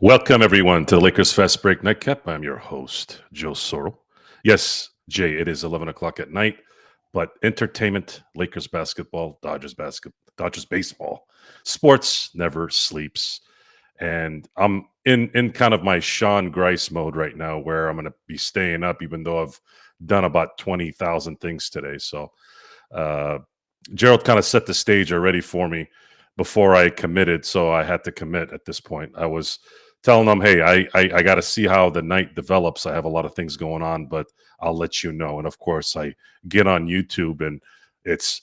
Welcome, everyone, to the Lakers Fast Break Nightcap. I'm your host, Joe Soro. Yes, Jay, it is 11 o'clock at night, but entertainment, Lakers basketball, Dodgers baseball, sports never sleeps. And I'm in kind of my Sean Grice mode right now where I'm going to be staying up, even though I've done about 20,000 things today. So uh, Gerald kind of set the stage already for me before I committed, so I had to commit at this point. I was telling them, hey, I got to see how the night develops. I have a lot of things going on, but I'll let you know. And of course, I get on YouTube and it's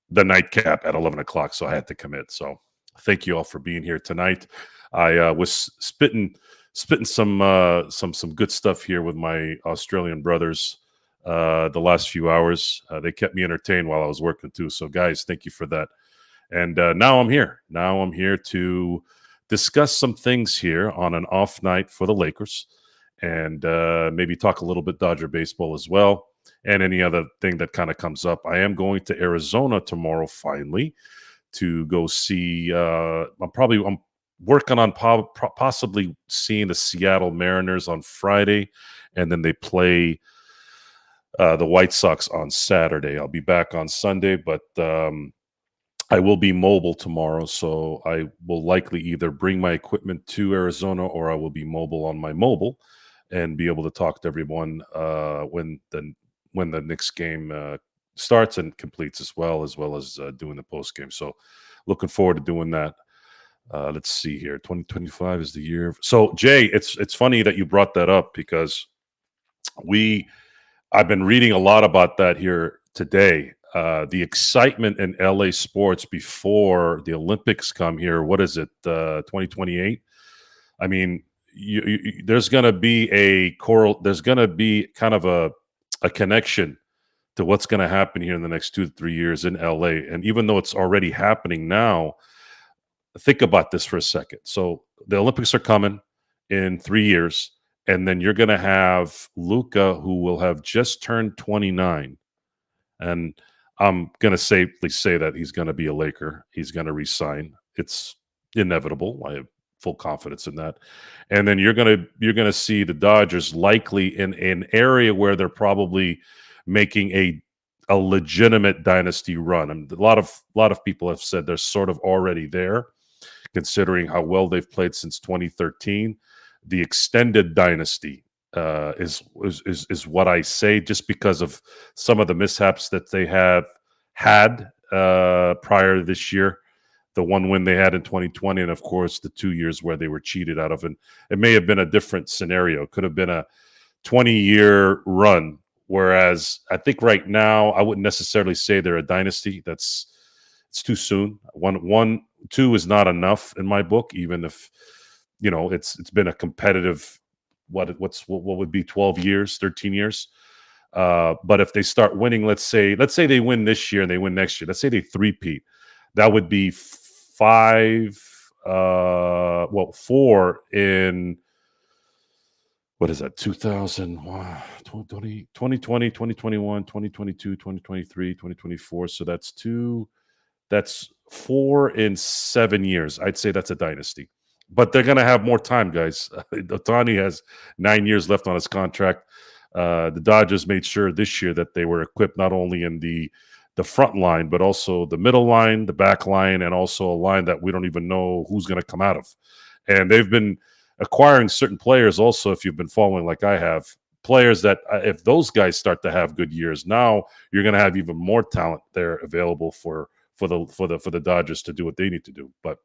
the nightcap at 11 o'clock, so I had to commit. So thank you all for being here tonight. I was spitting some good stuff here with my Australian brothers the last few hours. They kept me entertained while I was working too. So guys, thank you for that. And now I'm here. Now I'm here to discuss some things here on an off night for the Lakers and maybe talk a little bit Dodger baseball as well and any other thing that kind of comes up. I am going to Arizona tomorrow finally to go see I'm working on possibly seeing the Seattle Mariners on Friday, and then they play the White Sox on Saturday. I'll be back on Sunday, but I will be mobile tomorrow, so I will likely either bring my equipment to Arizona or I will be mobile on my mobile and be able to talk to everyone when the Knicks game starts and completes as well as doing the post game. So looking forward to doing that. Let's see here. 2025 is the year. So Jay, it's funny that you brought that up because I've been reading a lot about that here today. The excitement in LA sports before the Olympics come here. What is it? 2028. I mean, there's going to be there's going to be kind of a connection to what's going to happen here in the next 2 to 3 years in LA. And even though it's already happening now, think about this for a second. So the Olympics are coming in 3 years, and then you're going to have Luka, who will have just turned 29. And I'm going to safely say that he's going to be a Laker. He's going to resign. It's inevitable. I have full confidence in that. And then you're going to see the Dodgers likely in an area where they're probably making a legitimate dynasty run. And a lot of people have said they're sort of already there, considering how well they've played since 2013. The extended dynasty is what I say, just because of some of the mishaps that they have had prior to this year. The one win they had in 2020, and of course the 2 years where they were cheated out of. And it may have been a different scenario. It could have been a 20-year run, whereas I think right now I wouldn't necessarily say they're a dynasty. It's too soon. Two is not enough in my book, even if it's been a competitive what would be 12 years, 13 years. But if they start winning, let's say they win this year and they win next year, let's say they three-peat, that would be 4 in, what is that, 2020, 2021, 2022, 2023, 2024. So that's 4 in 7 years. I'd say that's a dynasty. But they're going to have more time, guys. Ohtani has 9 years left on his contract. The Dodgers made sure this year that they were equipped not only in the front line, but also the middle line, the back line, and also a line that we don't even know who's going to come out of. And they've been acquiring certain players also, if you've been following like I have, players that if those guys start to have good years, now you're going to have even more talent there available for the Dodgers to do what they need to do. But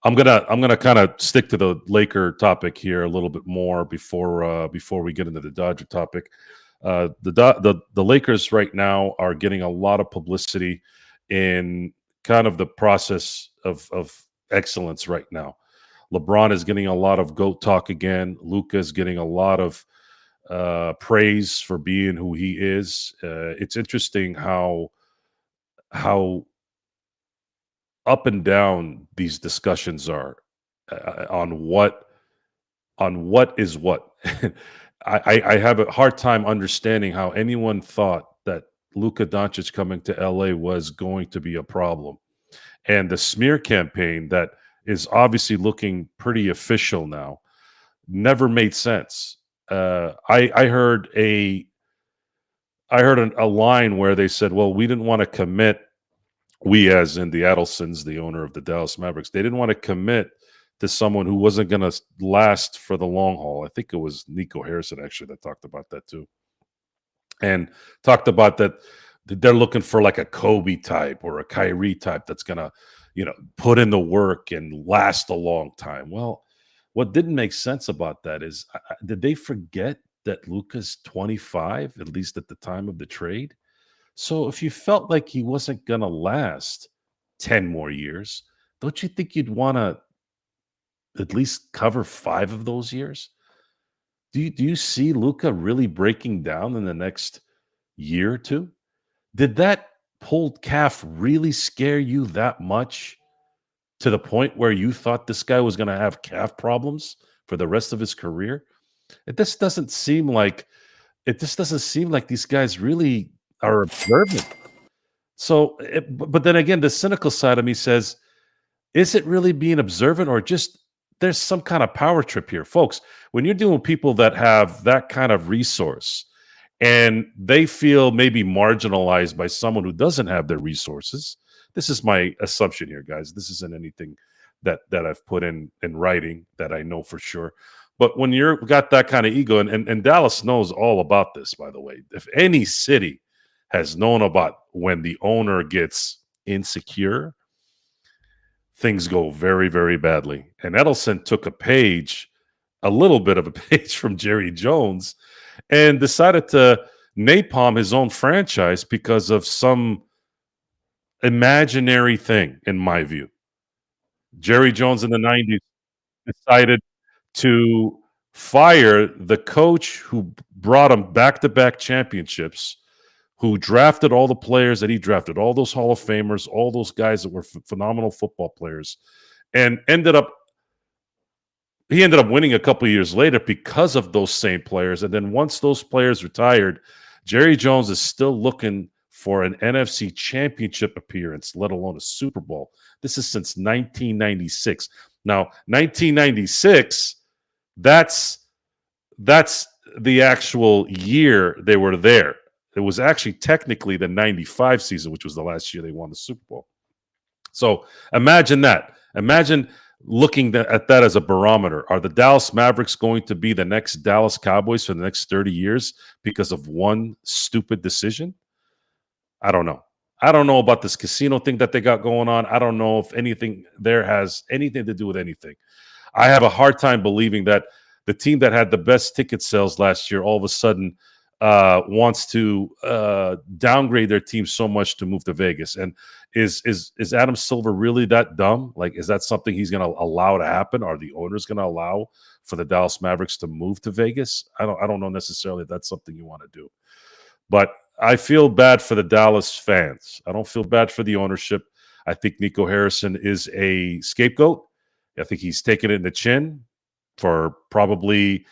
I'm gonna kind of stick to the Laker topic here a little bit more before we get into the Dodger topic. The Lakers right now are getting a lot of publicity in kind of the process of excellence right now. LeBron is getting a lot of GOAT talk again. Luka is getting a lot of praise for being who he is. It's interesting how up and down these discussions are on what is what. I have a hard time understanding how anyone thought that Luka Doncic coming to LA was going to be a problem. And the smear campaign that is obviously looking pretty official now, never made sense. I heard a line where they said, "Well, we didn't want to commit." We, as in the Adelsons, the owner of the Dallas Mavericks, they didn't want to commit to someone who wasn't going to last for the long haul. I think it was Nico Harrison actually that talked about that too, and talked about that they're looking for like a Kobe type or a Kyrie type that's going to, put in the work and last a long time. Well, what didn't make sense about that is, did they forget that Luka's 25, at least at the time of the trade? So if you felt like he wasn't going to last 10 more years, don't you think you'd want to at least cover 5 of those years? Do you see Luka really breaking down in the next year or two? Did that pulled calf really scare you that much to the point where you thought this guy was going to have calf problems for the rest of his career? It just doesn't seem like these guys really are observant. So, but then again, the cynical side of me says, is it really being observant or just there's some kind of power trip here? Folks, when you're dealing with people that have that kind of resource and they feel maybe marginalized by someone who doesn't have their resources, this is my assumption here, guys. This isn't anything that I've put in writing that I know for sure. But when you're got that kind of ego, and Dallas knows all about this, by the way. If any city has known about when the owner gets insecure, things go very, very badly. And Edelson took a little bit of a page from Jerry Jones, and decided to napalm his own franchise because of some imaginary thing, in my view. Jerry Jones in the 90s decided to fire the coach who brought him back-to-back championships, who drafted all the players that he drafted, all those Hall of Famers, all those guys that were phenomenal football players, and he ended up winning a couple of years later because of those same players. And then once those players retired, Jerry Jones is still looking for an NFC championship appearance, let alone a Super Bowl. This is since 1996. Now, 1996, that's the actual year they were there. It was actually technically the 95 season, which was the last year they won the Super Bowl. So imagine that. Imagine looking at that as a barometer. Are the Dallas Mavericks going to be the next Dallas Cowboys for the next 30 years because of one stupid decision? I don't know. I don't know about this casino thing that they got going on. I don't know if anything there has anything to do with anything. I have a hard time believing that the team that had the best ticket sales last year all of a sudden wants to downgrade their team so much to move to Vegas. And is Adam Silver really that dumb? Like, is that something he's going to allow to happen? Are the owners going to allow for the Dallas Mavericks to move to Vegas? I don't know necessarily if that's something you want to do. But I feel bad for the Dallas fans. I don't feel bad for the ownership. I think Nico Harrison is a scapegoat. I think he's taken it in the chin for probably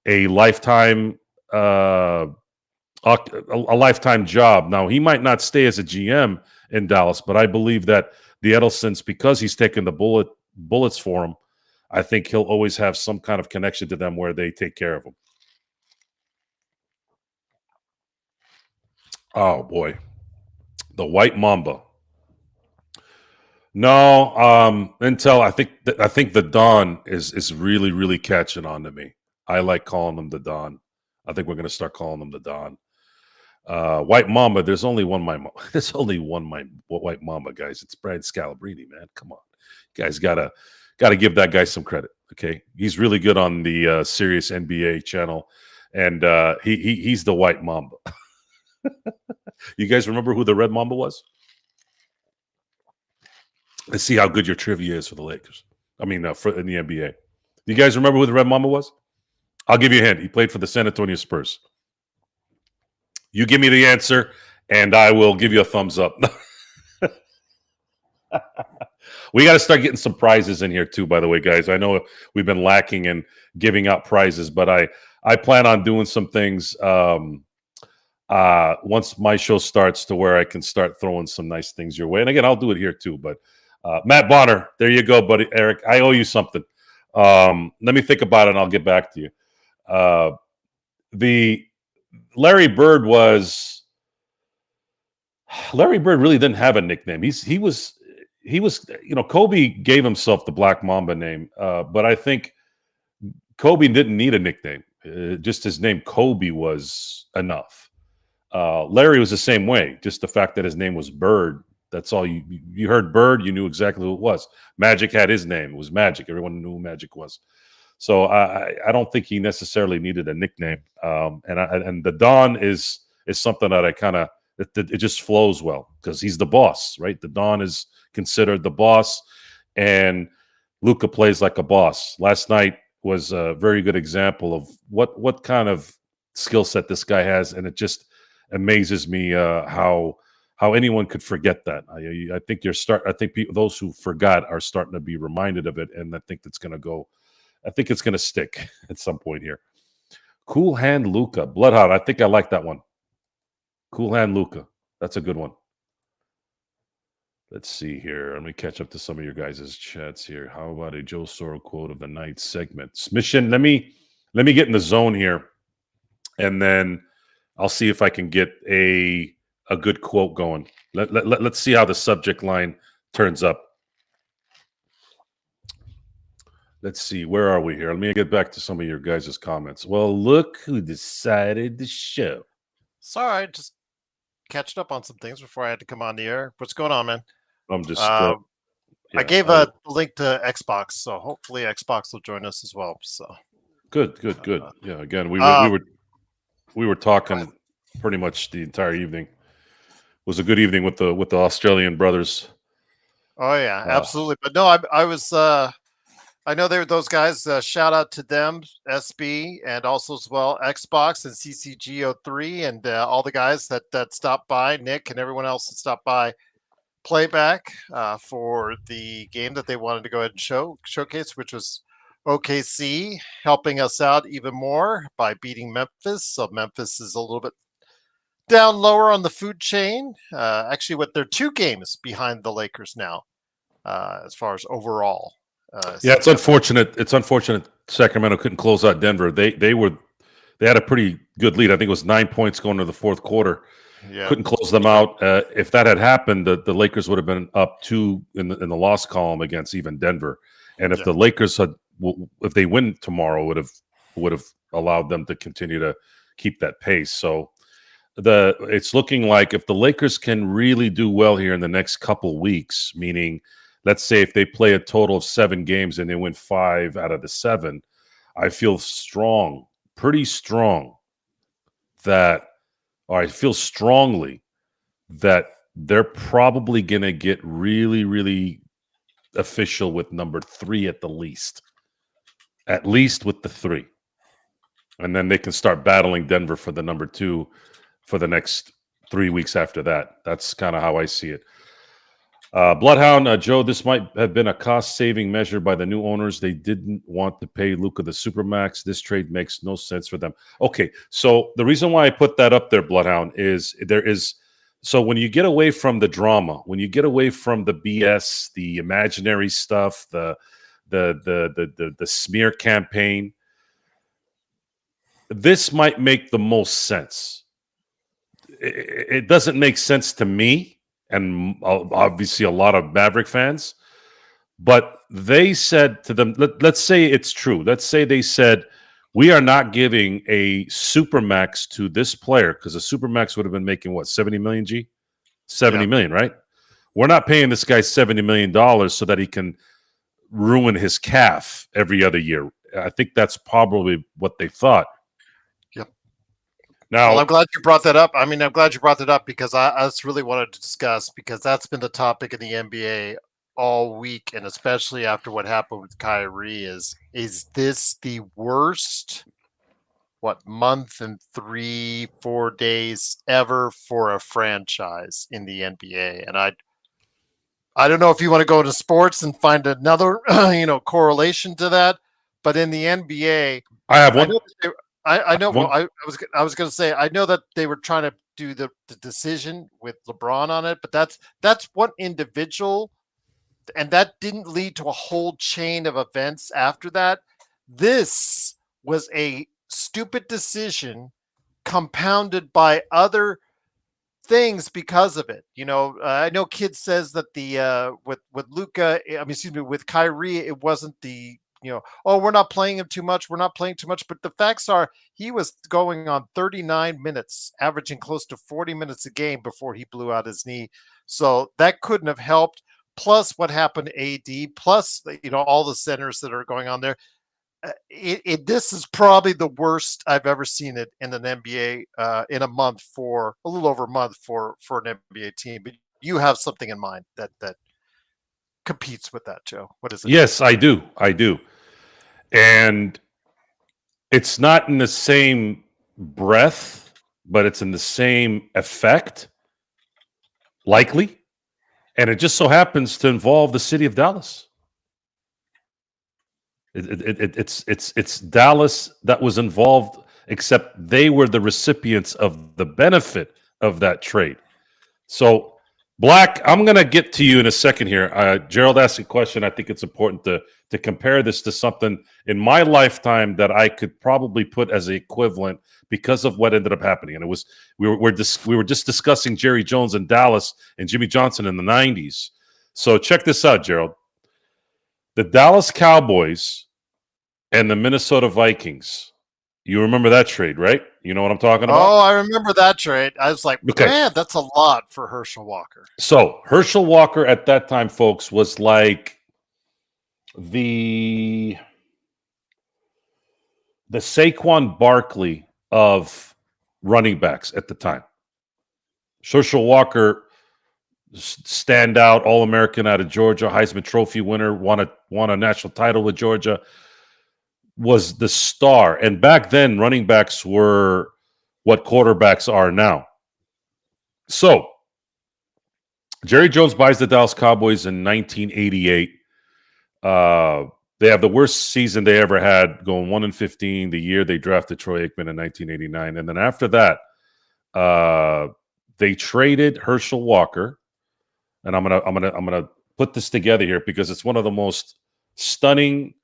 a lifetime a lifetime job. Now, he might not stay as a GM in Dallas, but I believe that the Edelsons, because he's taken the bullets for him, I think he'll always have some kind of connection to them where they take care of him. Oh boy, the White Mamba. No, Intel. I think the Don is really, really catching on to me. I like calling him the Don. I think we're going to start calling him the Don. White Mamba. There's only one White Mamba, guys. It's Brad Scalabrine, man. Come on, you guys gotta give that guy some credit. Okay, he's really good on the Sirius NBA channel, and he's the White Mamba. You guys remember who the Red Mamba was? Let's see how good your trivia is for the Lakers. I mean, in the NBA. Do you guys remember who the Red Mamba was? I'll give you a hint. He played for the San Antonio Spurs. You give me the answer, and I will give you a thumbs up. We got to start getting some prizes in here too, by the way, guys. I know we've been lacking in giving out prizes, but I plan on doing some things once my show starts to where I can start throwing some nice things your way. And again, I'll do it here too, but Matt Bonner, there you go, buddy. Eric, I owe you something. Let me think about it, and I'll get back to you. The Larry Bird really didn't have a nickname. He was Kobe gave himself the Black Mamba name, but I think Kobe didn't need a nickname. Just his name Kobe was enough. Larry was the same way. Just the fact that his name was Bird. That's all you heard Bird, you knew exactly who it was. Magic had his name. It was Magic. Everyone knew who Magic was. So I don't think he necessarily needed a nickname. And the Don is something that I kind of it just flows well because he's the boss, right? The Don is considered the boss, and Luka plays like a boss. Last night was a very good example of what kind of skill set this guy has, and it just amazes me how anyone could forget that. I think those who forgot are starting to be reminded of it, and I think it's going to go. I think it's going to stick at some point here. Cool Hand Luka, Bloodhound. I think I like that one. Cool Hand Luka. That's a good one. Let's see here. Let me catch up to some of your guys' chats here. How about a Joe Soro quote of the night segment? Smishin, let me get in the zone here, and then I'll see if I can get a good quote going. Let's see how the subject line turns up. Let's see. Where are we here? Let me get back to some of your guys' comments. Well, look who decided to show. Sorry, just catching up on some things before I had to come on the air. What's going on, man? I'm just. I gave a link to Xbox, so hopefully Xbox will join us as well. So good. Yeah. Again, we were talking pretty much the entire evening. It was a good evening with the Australian brothers. Oh yeah, absolutely. But no, I was. I know they were those guys. Shout out to them, SB, and also as well Xbox and CCGO3, and all the guys that stopped by, Nick and everyone else that stopped by. Playback for the game that they wanted to go ahead and showcase, which was OKC helping us out even more by beating Memphis. So Memphis is a little bit down lower on the food chain. Actually, with their 2 games behind the Lakers now, as far as overall. It's unfortunate. It's unfortunate Sacramento couldn't close out Denver. They had a pretty good lead. I think it was 9 points going to the fourth quarter. Yeah. Couldn't close them out. If that had happened, the Lakers would have been up 2 in the loss column against even Denver. And if the Lakers if they win tomorrow, would have allowed them to continue to keep that pace. So it's looking like if the Lakers can really do well here in the next couple weeks, meaning let's say if they play a total of 7 games and they win 5 out of the 7, I feel pretty strong I feel strongly that they're probably going to get really, really official with number 3 at least with the 3. And then they can start battling Denver for the number 2 for the next 3 weeks after that. That's kind of how I see it. Bloodhound, Joe, this might have been a cost-saving measure by the new owners. They didn't want to pay Luka the Supermax. This trade makes no sense for them. Okay, so the reason why I put that up there, Bloodhound, is so when you get away from the drama, when you get away from the BS, the imaginary stuff, the smear campaign, this might make the most sense. It doesn't make sense to me, and obviously a lot of Maverick fans, but they said to them, let's say it's true. Let's say they said, we are not giving a Supermax to this player because a Supermax would have been making, what, 70 million, G? 70 million, right? We're not paying this guy $70 million so that he can ruin his calf every other year. I think that's probably what they thought. Now, well, I'm glad you brought that up. I mean, I'm glad you brought that up because I just really wanted to discuss, because that's been the topic in the NBA all week, and especially after what happened with Kyrie. Is this the worst month and 3-4 days ever for a franchise in the NBA? And I don't know if you want to go into sports and find another correlation to that, but in the NBA, I have one. I know. Well, I was going to say, I know that they were trying to do the decision with LeBron on it, but that's one individual and that didn't lead to a whole chain of events after that. This was a stupid decision compounded by other things because of it. I know Kid says that the with Luka, with Kyrie, it wasn't the oh, we're not playing him too much. We're not playing too much. But the facts are he was going on 39 minutes, averaging close to 40 minutes a game before he blew out his knee. So that couldn't have helped. Plus what happened to AD, plus all the centers that are going on there. This is probably the worst I've ever seen it in an NBA in a month, for a little over a month for an NBA team. But you have something in mind that competes with that, Joe. What is it? Yes, I do. And it's not in the same breath, but it's in the same effect, likely. And it just so happens to involve the city of Dallas. It's Dallas that was involved, except they were the recipients of the benefit of that trade. So, Black, I'm going to get to you in a second here. Gerald asked a question. I think it's important to compare this to something in my lifetime that I could probably put as an equivalent because of what ended up happening. And it was we were just discussing Jerry Jones in Dallas and Jimmy Johnson in the 90s. So check this out, Gerald. The Dallas Cowboys and the Minnesota Vikings. You remember that trade, right? You know what I'm talking about? Oh, I remember that trade. I was like, man, that's a lot for Herschel Walker. So Herschel Walker at that time, folks, was like the Saquon Barkley of running backs at the time. Herschel Walker, standout All-American out of Georgia, Heisman Trophy winner, won a national title with Georgia, was the star. And back then, running backs were what quarterbacks are now. So, Jerry Jones buys the Dallas Cowboys in 1988. They have the worst season they ever had, going 1-15 the year they drafted Troy Aikman in 1989. And then after that, they traded Herschel Walker. And I'm gonna put this together here because it's one of the most stunning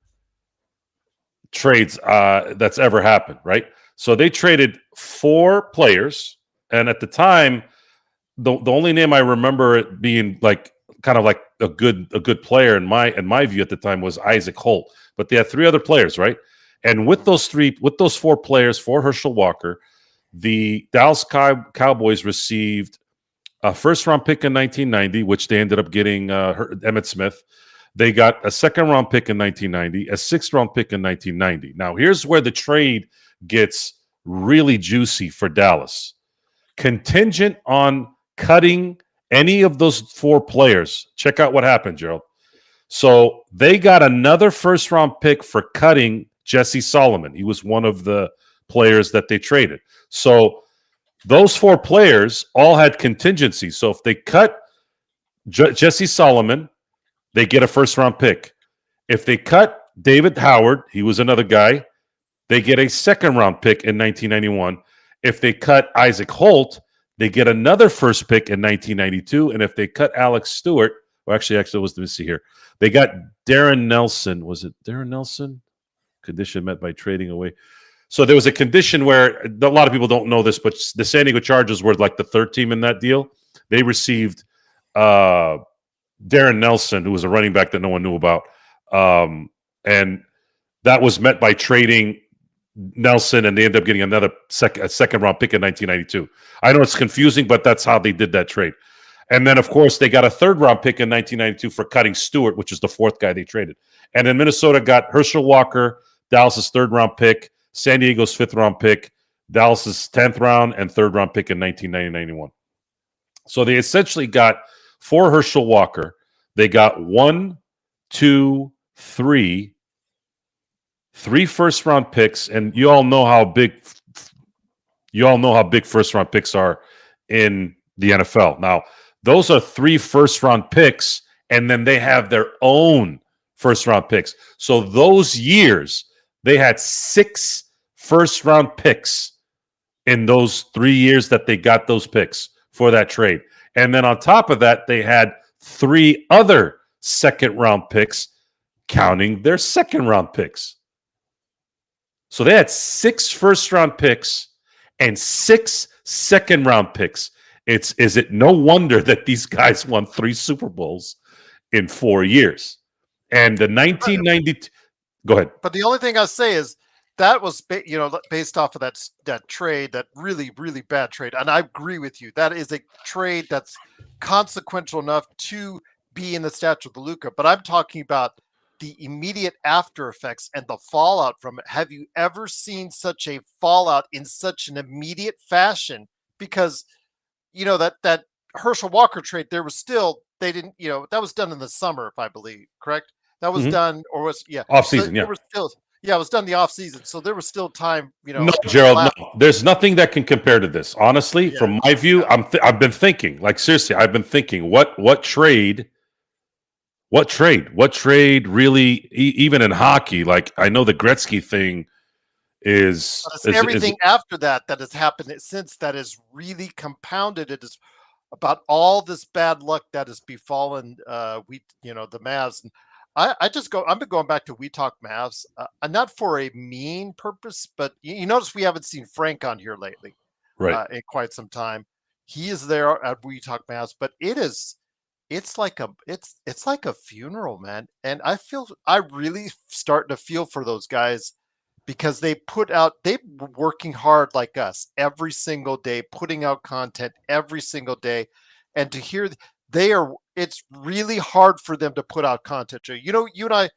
trades that's ever happened, right? So they traded 4 players, and at the time, the only name I remember it being like kind of like a good player in my view at the time was Isaac Holt. But they had 3 other players, right? And with those 4 players for Herschel Walker, the Dallas Cowboys received a first-round pick in 1990, which they ended up getting Emmitt Smith. They got a second-round pick in 1990, a sixth-round pick in 1990. Now, here's where the trade gets really juicy for Dallas. Contingent on cutting any of those 4 players. Check out what happened, Gerald. So they got another first-round pick for cutting Jesse Solomon. He was one of the players that they traded. So those 4 players all had contingencies. So if they cut Jesse Solomon, they get a first-round pick. If they cut David Howard, he was another guy, they get a second-round pick in 1991. If they cut Isaac Holt, they get another first pick in 1992. And if they cut Alex Stewart, let me see here. They got Darren Nelson. Was it Darren Nelson? Condition met by trading away. So there was a condition where a lot of people don't know this, but the San Diego Chargers were like the 3rd team in that deal. They received Darren Nelson, who was a running back that no one knew about. And that was met by trading Nelson, and they ended up getting a second-round pick in 1992. I know it's confusing, but that's how they did that trade. And then, of course, they got a 3rd-round pick in 1992 for cutting Stewart, which is the 4th guy they traded. And then Minnesota got Herschel Walker, Dallas's 3rd-round pick, San Diego's 5th-round pick, Dallas's 10th round, and 3rd-round pick in 1990-91. So they essentially got, for Herschel Walker, they got 3 first-round picks, and you all know how big first-round picks are in the NFL. Now, those are 3 first-round picks, and then they have their own first-round picks. So those years, they had 6 first-round picks in those 3 years that they got those picks for that trade. And then on top of that, they had 3 other second-round picks, counting their second-round picks. So they had 6 first-round picks and 6 second-round picks. Is it no wonder that these guys won 3 Super Bowls in 4 years? And the 1992 – go ahead. But the only thing I say is that was based off of that trade, that really, really bad trade. And I agree with you. That is a trade that's consequential enough to be in the statute of the Luka. But I'm talking about the immediate after effects and the fallout from it. Have you ever seen such a fallout in such an immediate fashion? Because, that Herschel Walker trade, that was done in the summer, if I believe, correct? That was done, or was, Offseason, so it was done the off season. So there was still time, No, Gerald, no. There's nothing that can compare to this. Honestly, from my view, I've been thinking, like, seriously, I've been thinking, what trade really, even in hockey, like, I know the Gretzky thing is everything after that has happened since that is really compounded. It is about all this bad luck that has befallen the Mavs. And I've been going back to We Talk Mavs, not for a mean purpose, but you notice we haven't seen Frank on here lately, right? In quite some time. He is there at We Talk Mavs, but it's like a funeral, man. And I really starting to feel for those guys, because they're working hard like us every single day, putting out content every single day, and to hear it's really hard for them to put out content. You and I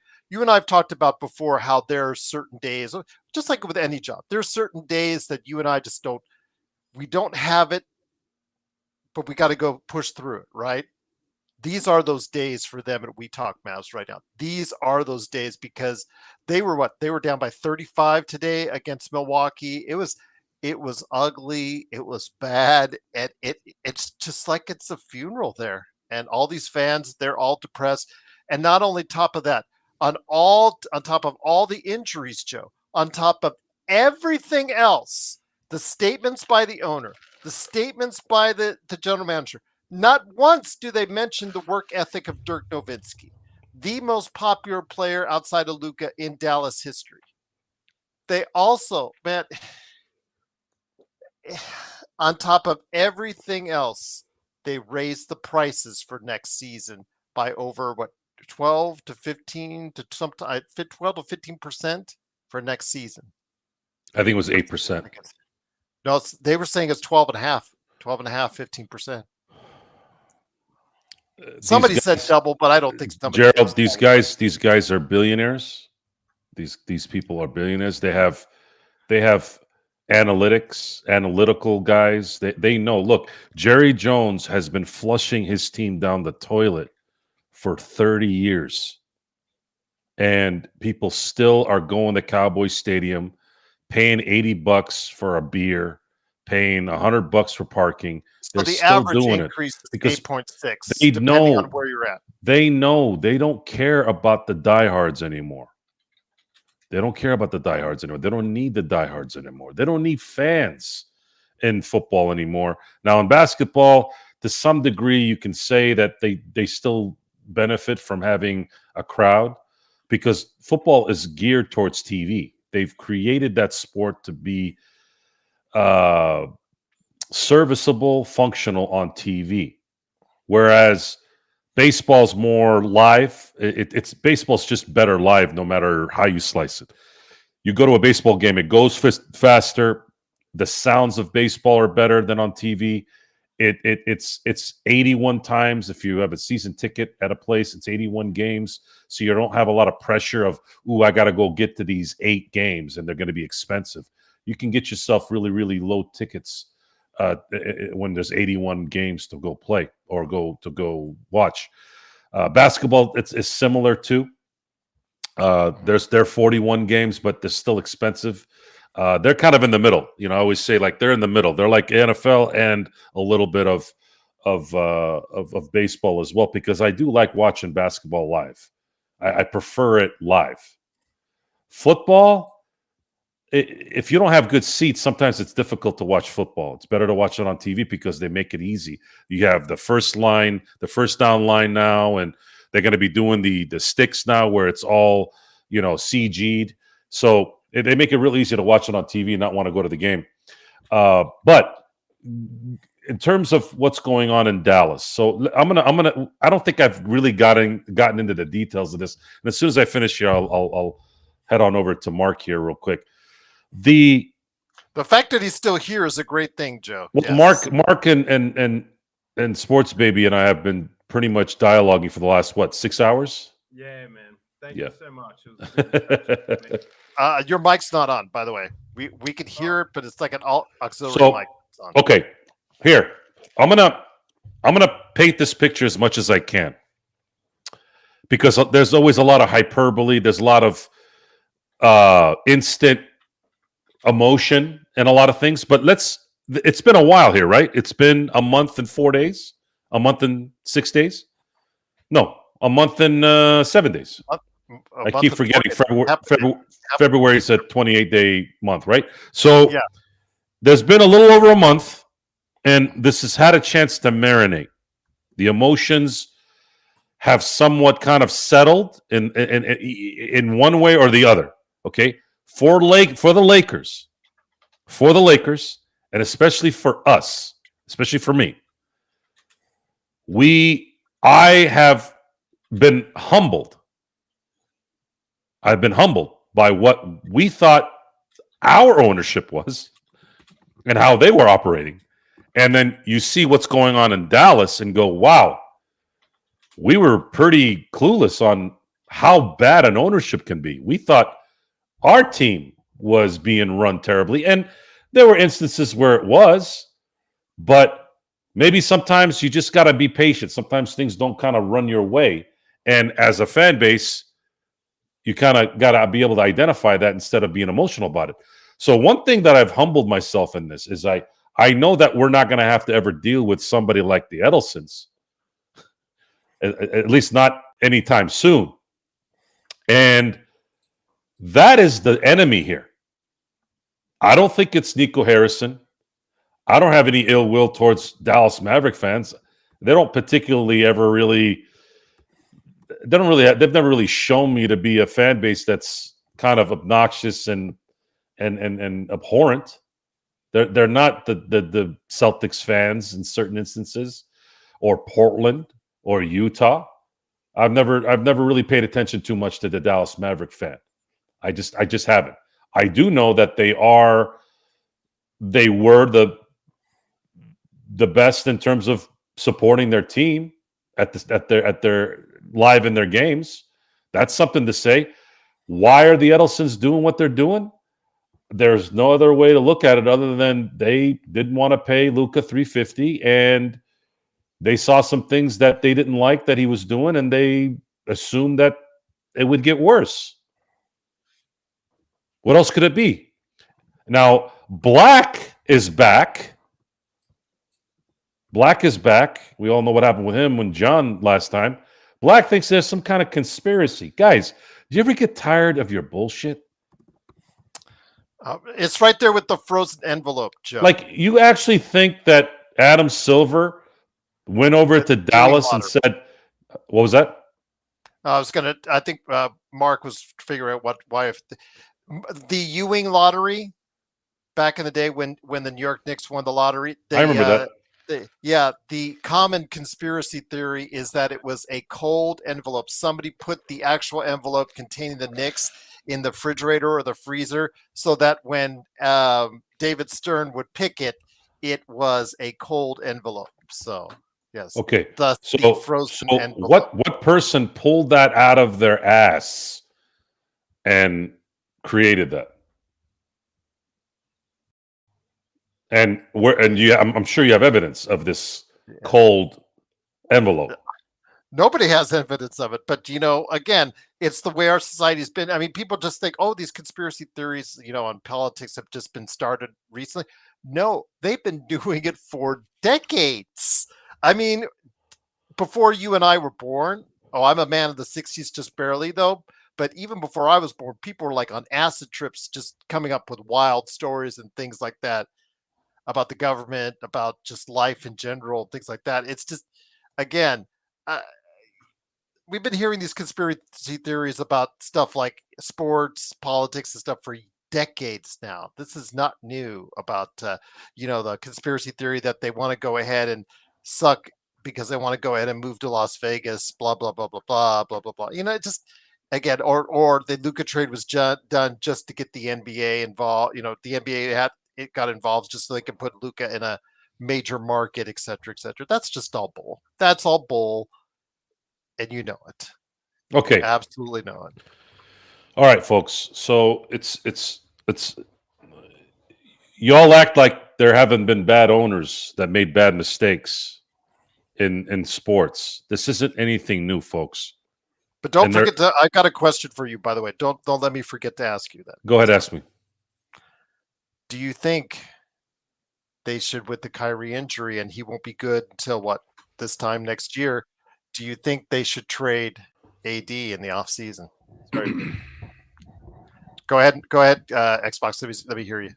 have talked about before how there are certain days, just like with any job, there are certain days that you and I just we don't have it, but we got to go push through it, right? These are those days for them at We Talk Mavs right now. These are those days, because they were down by 35 today against Milwaukee. It was ugly. It was bad. And it's just like it's a funeral there. And all these fans, they're all depressed. And not only top of that, on top of all the injuries, Joe, on top of everything else, the statements by the owner, the statements by the general manager, not once do they mention the work ethic of Dirk Nowitzki, the most popular player outside of Luka in Dallas history. They also, man, on top of everything else, they raised the prices for next season by over 12 to 15% for next season. I think it was 8%. No, they were saying it's 12.5, 15%. Somebody said double, but I don't think somebody. Gerald, these guys are billionaires. These people are billionaires. They have analytical guys. They know. Look, Jerry Jones has been flushing his team down the toilet for 30 years, and people still are going to Cowboy Stadium, paying $80 for a beer, paying $100 for parking. So the average increase is 8.6. Depending on where you're at. They know they don't care about the diehards anymore. They don't care about the diehards anymore. They don't need the diehards anymore. They don't need fans in football anymore. Now, in basketball, to some degree, you can say that they still benefit from having a crowd, because football is geared towards TV. They've created that sport to be serviceable, functional on TV, whereas baseball's more live. It's baseball's just better live, no matter how you slice it. You go to a baseball game, it goes faster. The sounds of baseball are better than on TV. It's 81 times. If you have a season ticket at a place, it's 81 games. So you don't have a lot of pressure of, I got to go get to these 8 games and they're going to be expensive. You can get yourself really, really low tickets when there's 81 games to go play or go watch. Basketball, it's similar too. They're 41 games, but they're still expensive. They're kind of in the middle. I always say, like, they're in the middle. They're like NFL and a little bit of baseball as well, because I do like watching basketball live. I prefer it live. Football, if you don't have good seats, sometimes it's difficult to watch football. It's better to watch it on TV because they make it easy. You have the first down line now, and They're going to be doing the sticks now where it's all, CG'd. So they make it real easy to watch it on TV and not want to go to the game. But in terms of what's going on in Dallas, so I don't think I've really gotten into the details of this. And as soon as I finish here, I'll head on over to Mark here real quick. The fact that he's still here is a great thing, Joe. Well, yes. Mark and Sports Baby and I have been pretty much dialoguing for the last 6 hours. Yeah, man. Thank you so much. It was your mic's not on, by the way. We can hear it, but it's like an auxiliary mic. On. Okay, here I'm gonna paint this picture as much as I can because there's always a lot of hyperbole. There's a lot of instant emotion and a lot of things. But it's been a while here, right? It's been a month and 4 days, a month and 6 days. No, a month and 7 days. I keep forgetting. February is a 28-day month, right? So there's been a little over a month, and this has had a chance to marinate. The emotions have somewhat kind of settled in one way or the other. Okay, for the Lakers, and especially for us, especially for me, I have been humbled. I've been humbled by what we thought our ownership was and how they were operating. And then you see what's going on in Dallas and go, wow, we were pretty clueless on how bad an ownership can be. We thought our team was being run terribly. And there were instances where it was, but maybe sometimes you just got to be patient. Sometimes things don't kind of run your way. And as a fan base, you kind of got to be able to identify that instead of being emotional about it. So one thing that I've humbled myself in this is I know that we're not going to have to ever deal with somebody like the Edelsons, at least not anytime soon. And that is the enemy here. I don't think it's Nico Harrison. I don't have any ill will towards Dallas Maverick fans. They don't particularly ever really. They've never really shown me to be a fan base that's kind of obnoxious and abhorrent. They're not the Celtics fans in certain instances, or Portland or Utah. I've never really paid attention too much to the Dallas Maverick fan. I just haven't. I do know that they were the best in terms of supporting their team at their live in their games. That's something to say. Why are the Edelsons doing what they're doing? There's no other way to look at it other than they didn't want to pay Luka $350, and they saw some things that they didn't like that he was doing, and they assumed that it would get worse. What else could it be? Now, Black is back. Black is back. We all know what happened with him when John last time. Black thinks there's some kind of conspiracy. Guys, do you ever get tired of your bullshit? It's right there with the frozen envelope, Joe. Like, you actually think that Adam Silver went over to Dallas and said, what was that? I think Mark was figuring out why if the Ewing lottery back in the day when the New York Knicks won the lottery. I remember that. The common conspiracy theory is that it was a cold envelope. Somebody put the actual envelope containing the Knicks in the refrigerator or the freezer so that when David Stern would pick it, it was a cold envelope. So, yes. Okay. The frozen What envelope. person pulled that out of their ass and created that? And I'm sure you have evidence of this cold envelope. Nobody has evidence of it, but again, it's the way our society's been. I mean, people just think, oh, these conspiracy theories, on politics have just been started recently. No, they've been doing it for decades. I mean, before you and I were born. Oh, I'm a man of the 60s, just barely though. But even before I was born, people were like on acid trips, just coming up with wild stories and things like that about the government, about just life in general, things like that. It's just, again, we've been hearing these conspiracy theories about stuff like sports, politics, and stuff for decades now. This is not new about the conspiracy theory that they want to go ahead and suck because they want to go ahead and move to Las Vegas, blah blah blah blah blah blah blah blah. It just again, or the Luka trade was done just to get the NBA involved. The NBA got involved just so they can put Luka in a major market, et cetera, et cetera. That's just all bull. That's all bull. And you know it. Okay. Absolutely know it. All right, folks. So it's y'all act like there haven't been bad owners that made bad mistakes in sports. This isn't anything new, folks. But don't forget I got a question for you, by the way. Don't let me forget to ask you that. Go ahead, ask me. Do you think they should, with the Kyrie injury, and he won't be good until what, this time next year? Do you think they should trade AD in the offseason? Go ahead, Xbox. Let me hear you.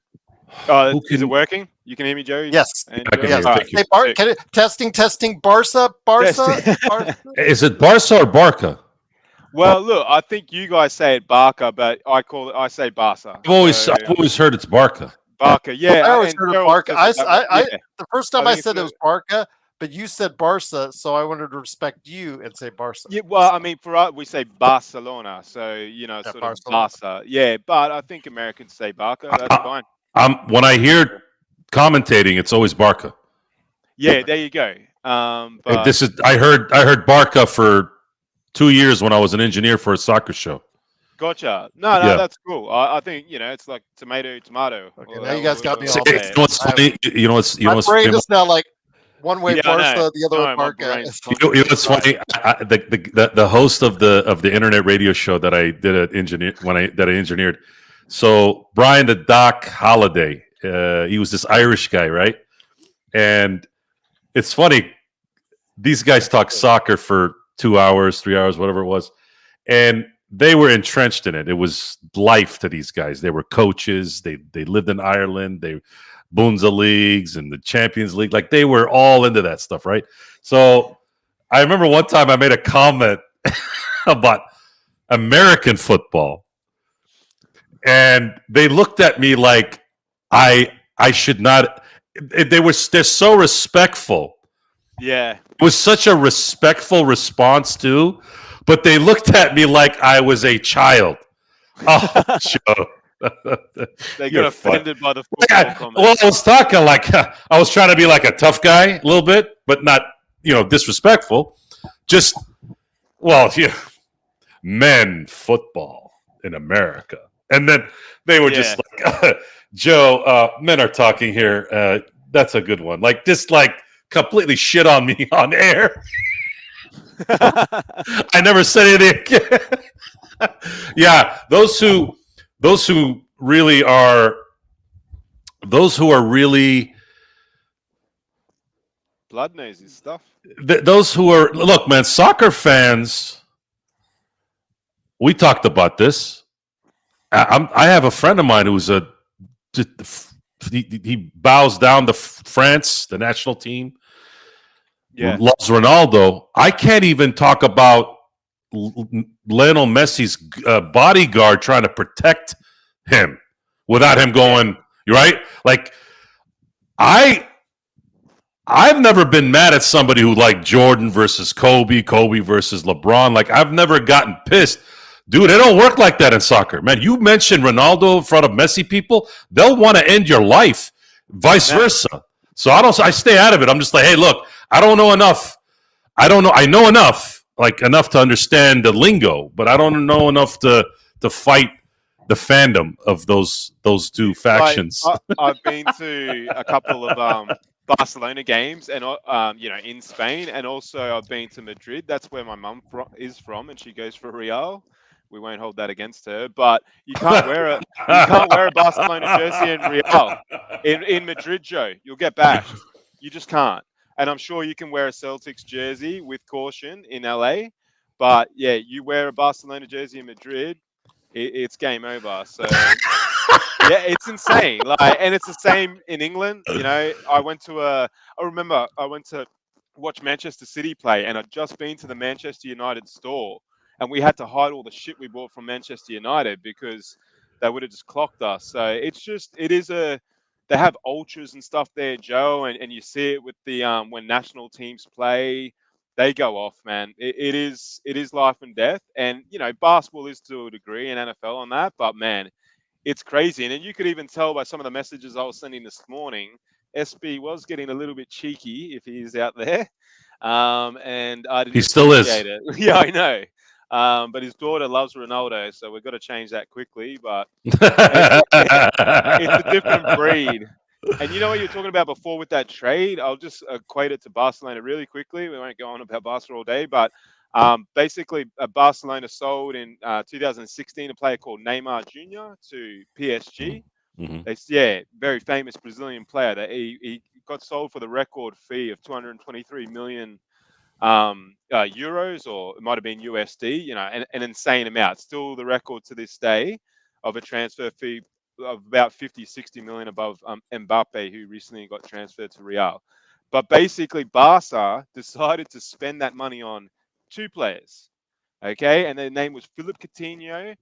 Is it working? You can hear me, Joey? Yes. Yes. Hey, testing. Barca. Is it Barca or Barca? Well, look, I think you guys say it Barca, but I say Barca. I've always heard it's Barca. Barca, yeah. I always heard of Barca. The first time I said it was Barca. Barca, but you said Barca, so I wanted to respect you and say Barca. Yeah, well, I mean, for us, we say Barcelona, so sort of Barca. Yeah, but I think Americans say Barca. That's fine. When I hear commentating, it's always Barca. Yeah, there you go. But I heard Barca for 2 years when I was an engineer for a soccer show. Gotcha. No, that's cool. I think it's like tomato. Okay, now you guys got me all You know what's funny? My brain is now like one way Barca, the other way Barca. You know what's funny? The host of the internet radio show that I did that I engineered. So Brian the Doc Holiday, he was this Irish guy, right? And it's funny. These guys talk soccer for 2 hours, 3 hours, whatever it was, and they were entrenched in it. It was life to these guys. They were coaches. They lived in Ireland. They Bunza leagues and the Champions League. Like they were all into that stuff, right? So I remember one time I made a comment about American football, and they looked at me like I should not. They're so respectful. Yeah, it was such a respectful response too. But they looked at me like I was a child. Oh, Joe. They got offended by the football comment. Well, I was talking like I was trying to be like a tough guy a little bit, but not, disrespectful. Just, men football in America. And then they were just like, Joe, men are talking here. That's a good one. Like, just like completely shit on me on air. I never said anything again. Yeah, those who really are blood nosy stuff. Those who are look, man, soccer fans. We talked about this. I have a friend of mine who's he bows down to France, the national team. Yeah. Loves Ronaldo. I can't even talk about Lionel Messi's bodyguard trying to protect him without him going, you're right? Like, I've never been mad at somebody who like Jordan versus Kobe versus LeBron. Like, I've never gotten pissed. Dude, it don't work like that in soccer. Man, you mention Ronaldo in front of Messi people, they'll want to end your life. Vice versa. So I stay out of it. I'm just like, hey, look, I don't know enough. I know enough, like enough to understand the lingo, but I don't know enough to fight the fandom of those two factions. I've been to a couple of Barcelona games, and in Spain, and also I've been to Madrid. That's where my mum is from, and she goes for Real. We won't hold that against her, but you can't wear a Barcelona jersey in Real in Madrid, Joe. You'll get bashed. You just can't. And I'm sure you can wear a Celtics jersey with caution in LA, but yeah, you wear a Barcelona jersey in Madrid, it's game over. So yeah, it's insane. Like, and it's the same in England. I remember I went to watch Manchester City play, and I'd just been to the Manchester United store, and we had to hide all the shit we bought from Manchester United because they would have just clocked us. So they have ultras and stuff there, Joe, and you see it with the when national teams play, they go off, man. It is life and death, and basketball is to a degree, and NFL on that, but man, it's crazy. And then you could even tell by some of the messages I was sending this morning, SB was getting a little bit cheeky if he is out there. And I didn't He still is. appreciate it. Yeah, I know. But his daughter loves Ronaldo, so we've got to change that quickly. But it's a different breed. And you know what you were talking about before with that trade? I'll just equate it to Barcelona really quickly. We won't go on about Barcelona all day, but basically, Barcelona sold in 2016 a player called Neymar Jr. to PSG. Mm-hmm. Very famous Brazilian player. That he got sold for the record fee of 223 million euros, or it might have been USD. An insane amount. Still the record to this day of a transfer fee of about 50-60 million above Mbappe, who recently got transferred to Real. But basically, Barca decided to spend that money on 2 players, okay? And their name was Philip Coutinho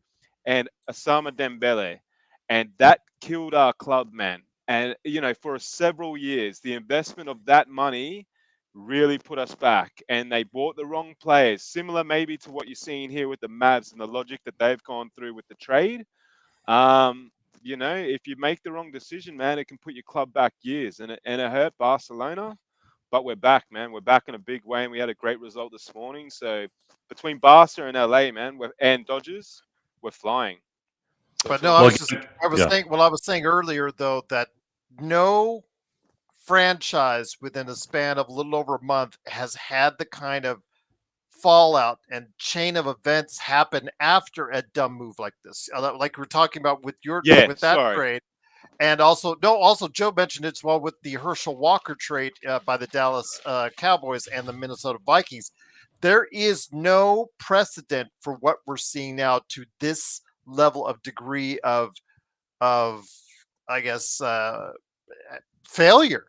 and Osama Dembele. And that killed our club, man. And, for several years, the investment of that money really put us back. And they bought the wrong players, similar maybe to what you're seeing here with the Mavs and the logic that they've gone through with the trade. If you make the wrong decision, man, it can put your club back years. And it hurt Barcelona. But we're back, man. We're back in a big way, and we had a great result this morning. So between Barca and LA, man, and Dodgers, we're flying. But no, I was saying earlier though that no franchise within a span of a little over a month has had the kind of fallout and chain of events happen after a dumb move like this, like we're talking about with that trade. And also Joe mentioned it as well with the Herschel Walker trade by the Dallas Cowboys and the Minnesota Vikings. There is no precedent for what we're seeing now to this level of degree of I guess failure.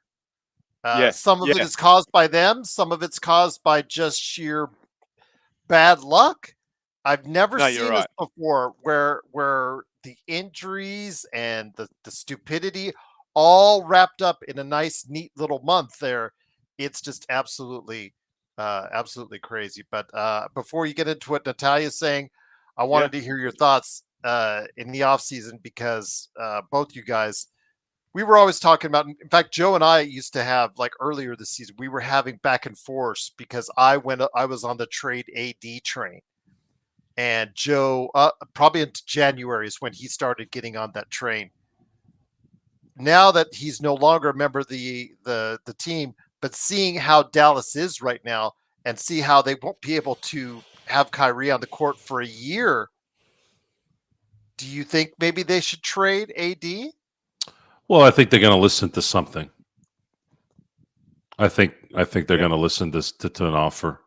Some of it is caused by them. Some of it's caused by just sheer bad luck. I've never seen this before where the injuries and the stupidity all wrapped up in a nice, neat little month there. It's just absolutely crazy. But before you get into what Natalia's saying, I wanted to hear your thoughts in the offseason because both you guys, we were always talking about, in fact, Joe and I used to have, like earlier this season, we were having back and forth because I was on the trade AD train. And Joe, probably into January is when he started getting on that train. Now that he's no longer a member of the team, but seeing how Dallas is right now and see how they won't be able to have Kyrie on the court for a year, do you think maybe they should trade AD? Well, I think they're going to listen to something. I think they're going to listen to an offer.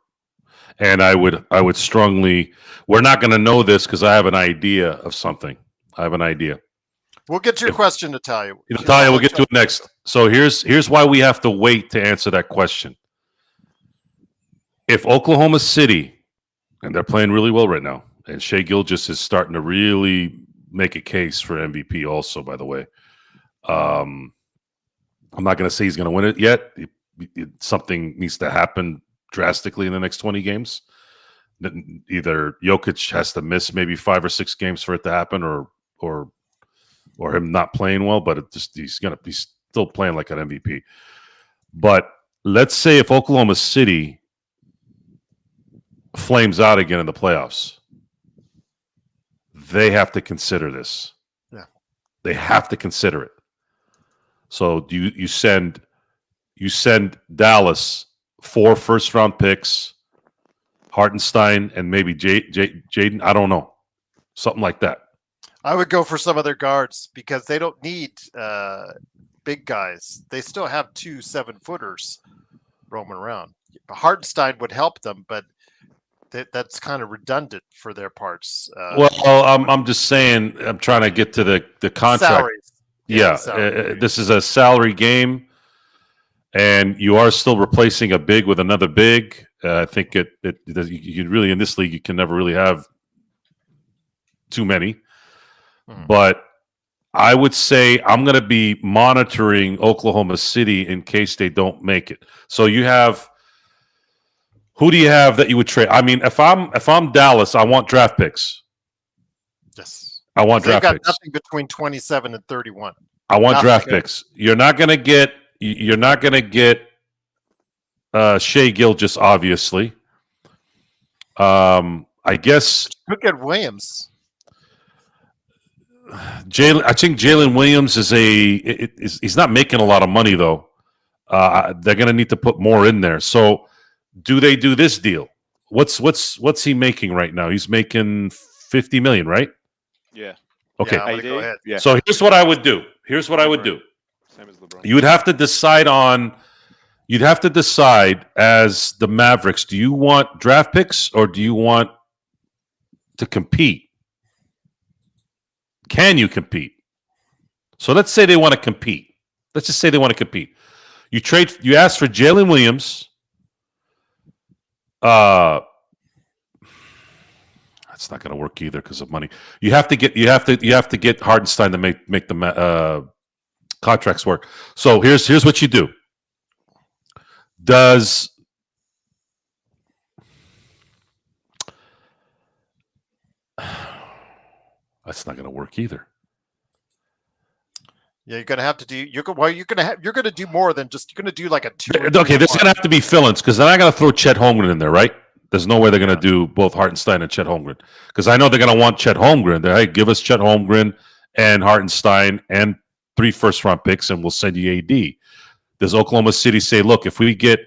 And I would strongly, we're not going to know this because I have an idea of something. I have an idea. We'll get to your question, Natalia. Natalia, we'll get to it next. So here's why we have to wait to answer that question. If Oklahoma City, and they're playing really well right now, and Shai Gilgeous is starting to really make a case for MVP also, by the way. I'm not going to say he's going to win it yet. Something needs to happen drastically in the next 20 games. Either Jokic has to miss maybe 5 or 6 games for it to happen, or him not playing well, but he's going to be still playing like an MVP. But let's say if Oklahoma City flames out again in the playoffs, they have to consider this. Yeah. They have to consider it. So you send Dallas 4 first-round picks, Hartenstein, and maybe Jaden. I don't know, something like that. I would go for some of their guards because they don't need big guys. They still have 2 7-footers roaming around. Hartenstein would help them, but that's kind of redundant for their parts. I'm just saying. I'm trying to get to the contract. Salaries. Yeah, this is a salary game. and you are still replacing a big with another big. I think you really in this league you can never really have too many. But I would say I'm going to be monitoring Oklahoma City in case they don't make it. So you have who do you have that you would trade? I mean, if I'm Dallas, I want draft picks. Yes, I want they've draft got picks. nothing between 27 and 31. I want Nothing. draft picks. You're not going to get Shea Gilgeous, obviously. I guess Look at Williams. I think Jalen Williams he's not making a lot of money though. They're going to need to put more in there. So, do they do this deal? What's he making right now? He's making $50 million, right? Yeah. Okay. Yeah, I'm gonna go ahead. Yeah. So here's what I would do. Same as LeBron. You would have to decide as the Mavericks, do you want draft picks or do you want to compete? Can you compete? So let's say they want to compete. Let's just say they want to compete. You ask for Jalen Williams. That's not going to work either because of money. You have to get Hardenstein to make the contracts work. So here's what you do. That's not going to work either. Yeah, you're gonna have to do. You're gonna do more than just. You're gonna do like a 2. Okay, there's going to have to be fill-ins because they're not going to throw Chet Holmgren in there, right? There's no way they're going to do both Hartenstein and Chet Holmgren because I know they're going to want Chet Holmgren. Hey, give us Chet Holmgren and Hartenstein and 3 first-round picks, and we'll send you AD. Does Oklahoma City say, look, if we get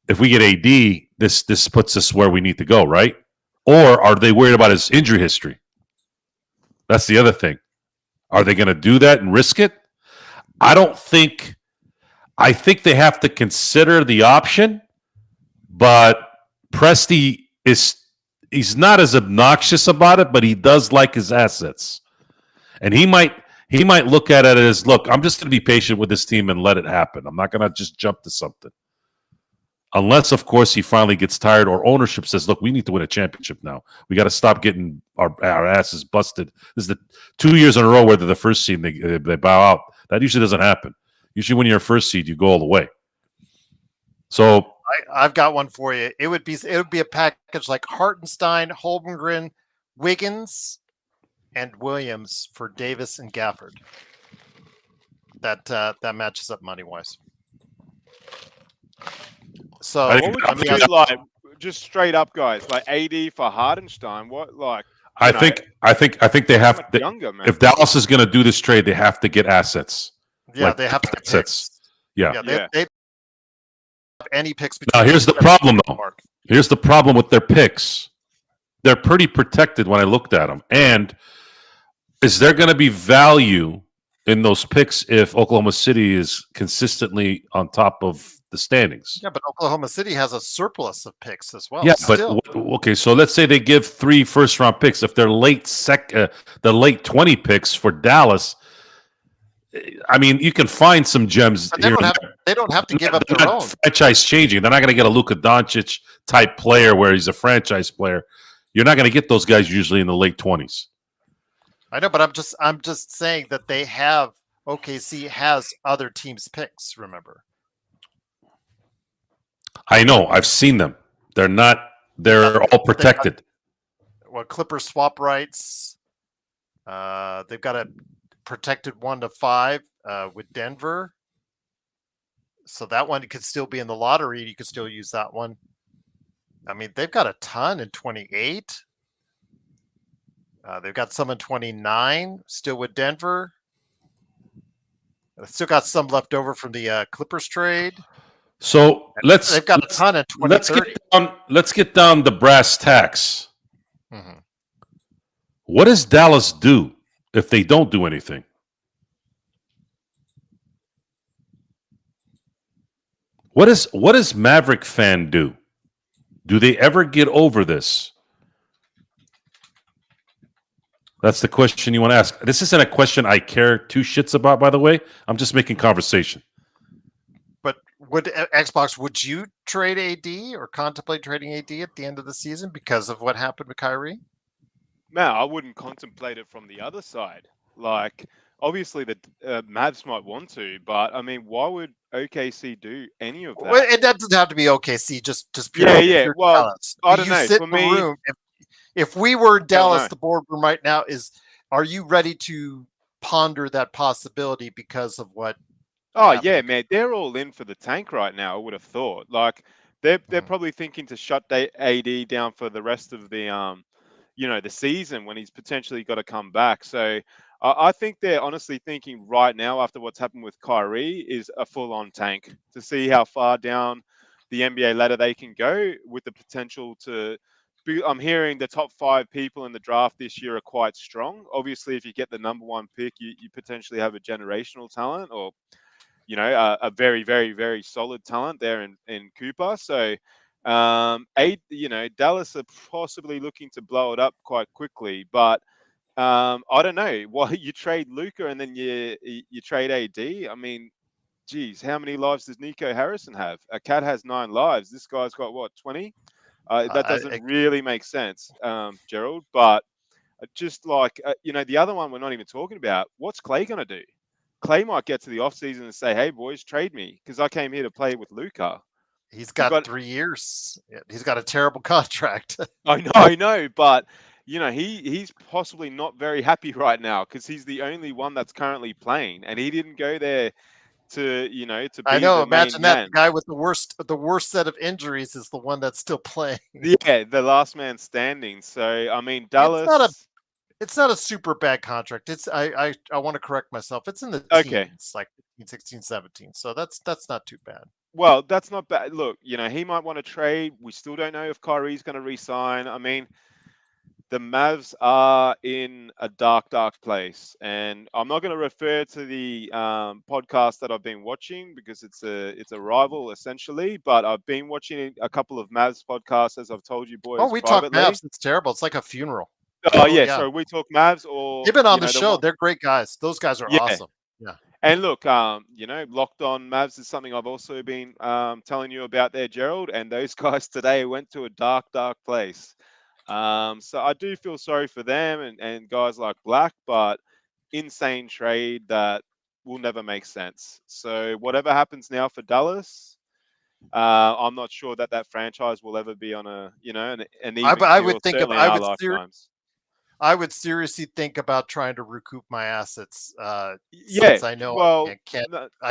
AD, this puts us where we need to go, right? Or are they worried about his injury history? That's the other thing. Are they going to do that and risk it? I think they have to consider the option, but Presti he's not as obnoxious about it, but he does like his assets. And he might look at it as, look, I'm just going to be patient with this team and let it happen. I'm not going to just jump to something. Unless, of course, he finally gets tired or ownership says, look, we need to win a championship now. We got to stop getting our asses busted. This is the 2 years in a row where they're the first seed and they bow out. That usually doesn't happen. Usually when you're a first seed, you go all the way. So I've got one for you. It would be a package like Hartenstein, Holmgren, Wiggins, and Williams for Davis and Gafford. That matches up money wise. So What would you do, like, just straight up, guys, like AD for Hardenstein? What, like? I think they have to. Younger, man. If Dallas is going to do this trade, they have to get assets. Yeah, Like they have to get assets. picks. Yeah. They have any picks. Now here's the problem, though. Here's the problem with their picks. They're pretty protected when I looked at them. And is there going to be value in those picks if Oklahoma City is consistently on top of the standings? Yeah, but Oklahoma City has a surplus of picks as well. Yeah, still. but okay. So let's say they give 3 first-round picks. If they're the late 20 picks for Dallas, I mean, you can find some gems. But they don't have to give up their own. Franchise changing. They're not going to get a Luka Doncic type player where he's a franchise player. You're not going to get those guys usually in the late 20s. I know, but I'm just saying that they have OKC has other teams' picks. Remember. I know. I've seen them. They're all protected. Clipper swap rights. They've got a protected 1 to 5 with Denver. So that one could still be in the lottery. You could still use that one. I mean, they've got a ton in 28. They've got some in 29, still with Denver. They've still got some left over from the Clippers trade. So they've got a ton in 2030. Let's get down the brass tacks. Mm-hmm. What does Dallas do if they don't do anything? What does Maverick fan do? Do they ever get over this? That's the question you want to ask. This isn't a question I care 2 shits about, by the way. I'm just making conversation. But would Xbox, would you trade AD or contemplate trading AD at the end of the season because of what happened with Kyrie? No, I wouldn't contemplate it from the other side. Like, obviously, the Mavs might want to, but I mean, why would OKC do any of Well, that? it doesn't have to be OKC. Just pure. Yeah, If yeah. you're Well, Dallas, I do don't you know. sit For in the me, room? If we were don't Dallas, know. the boardroom right now are you ready to ponder that possibility because of what Oh happened? yeah, man, they're all in for the tank right now. I would have thought. Like, they're probably thinking to shut AD down for the rest of the the season when he's potentially got to come back. So I think they're honestly thinking right now, after what's happened with Kyrie, is a full-on tank to see how far down the NBA ladder they can go with the potential to. I'm hearing the top 5 people in the draft this year are quite strong. Obviously, if you get the number 1 pick, you potentially have a generational talent or a very, very, very solid talent there in Cooper. So, Dallas are possibly looking to blow it up quite quickly, but I don't know. Why you trade Luca and then you trade AD? I mean, geez, how many lives does Nico Harrison have? A cat has 9 lives. This guy's got what, 20? That doesn't really make sense, Gerald. But just like the other one we're not even talking about. What's Clay going to do? Clay might get to the offseason and say, "Hey boys, trade me because I came here to play with Luca." He's got 3 years. He's got a terrible contract. I know, but he's possibly not very happy right now because he's the only one that's currently playing, and he didn't go there to to be I know. the main Imagine that man. the guy with the worst set of injuries is the one that's still playing. Yeah, the last man standing. So I mean, Dallas. It's not a super bad contract. It's I want to correct myself. It's in the teens, like 15, 16, 17. So that's not too bad. Well, that's not bad. Look, he might want to trade. We still don't know if Kyrie's going to re-sign. I mean, the Mavs are in a dark, dark place, and I'm not going to refer to the podcast that I've been watching because it's a rival essentially. But I've been watching a couple of Mavs podcasts, as I've told you boys. Oh, we privately. talk Mavs. It's terrible. It's like a funeral. Oh yeah, so we talk Mavs or they've been on the show. They're great guys. Those guys are awesome. Yeah. And look, Locked On Mavs is something I've also been telling you about there, Gerald. And those guys today went to a dark, dark place. So I do feel sorry for them and guys like Black, but insane trade that will never make sense. So whatever happens now for Dallas, I'm not sure that franchise will ever be on an even I would keel, think certainly in our lifetimes. I would seriously think about trying to recoup my assets. Since I know I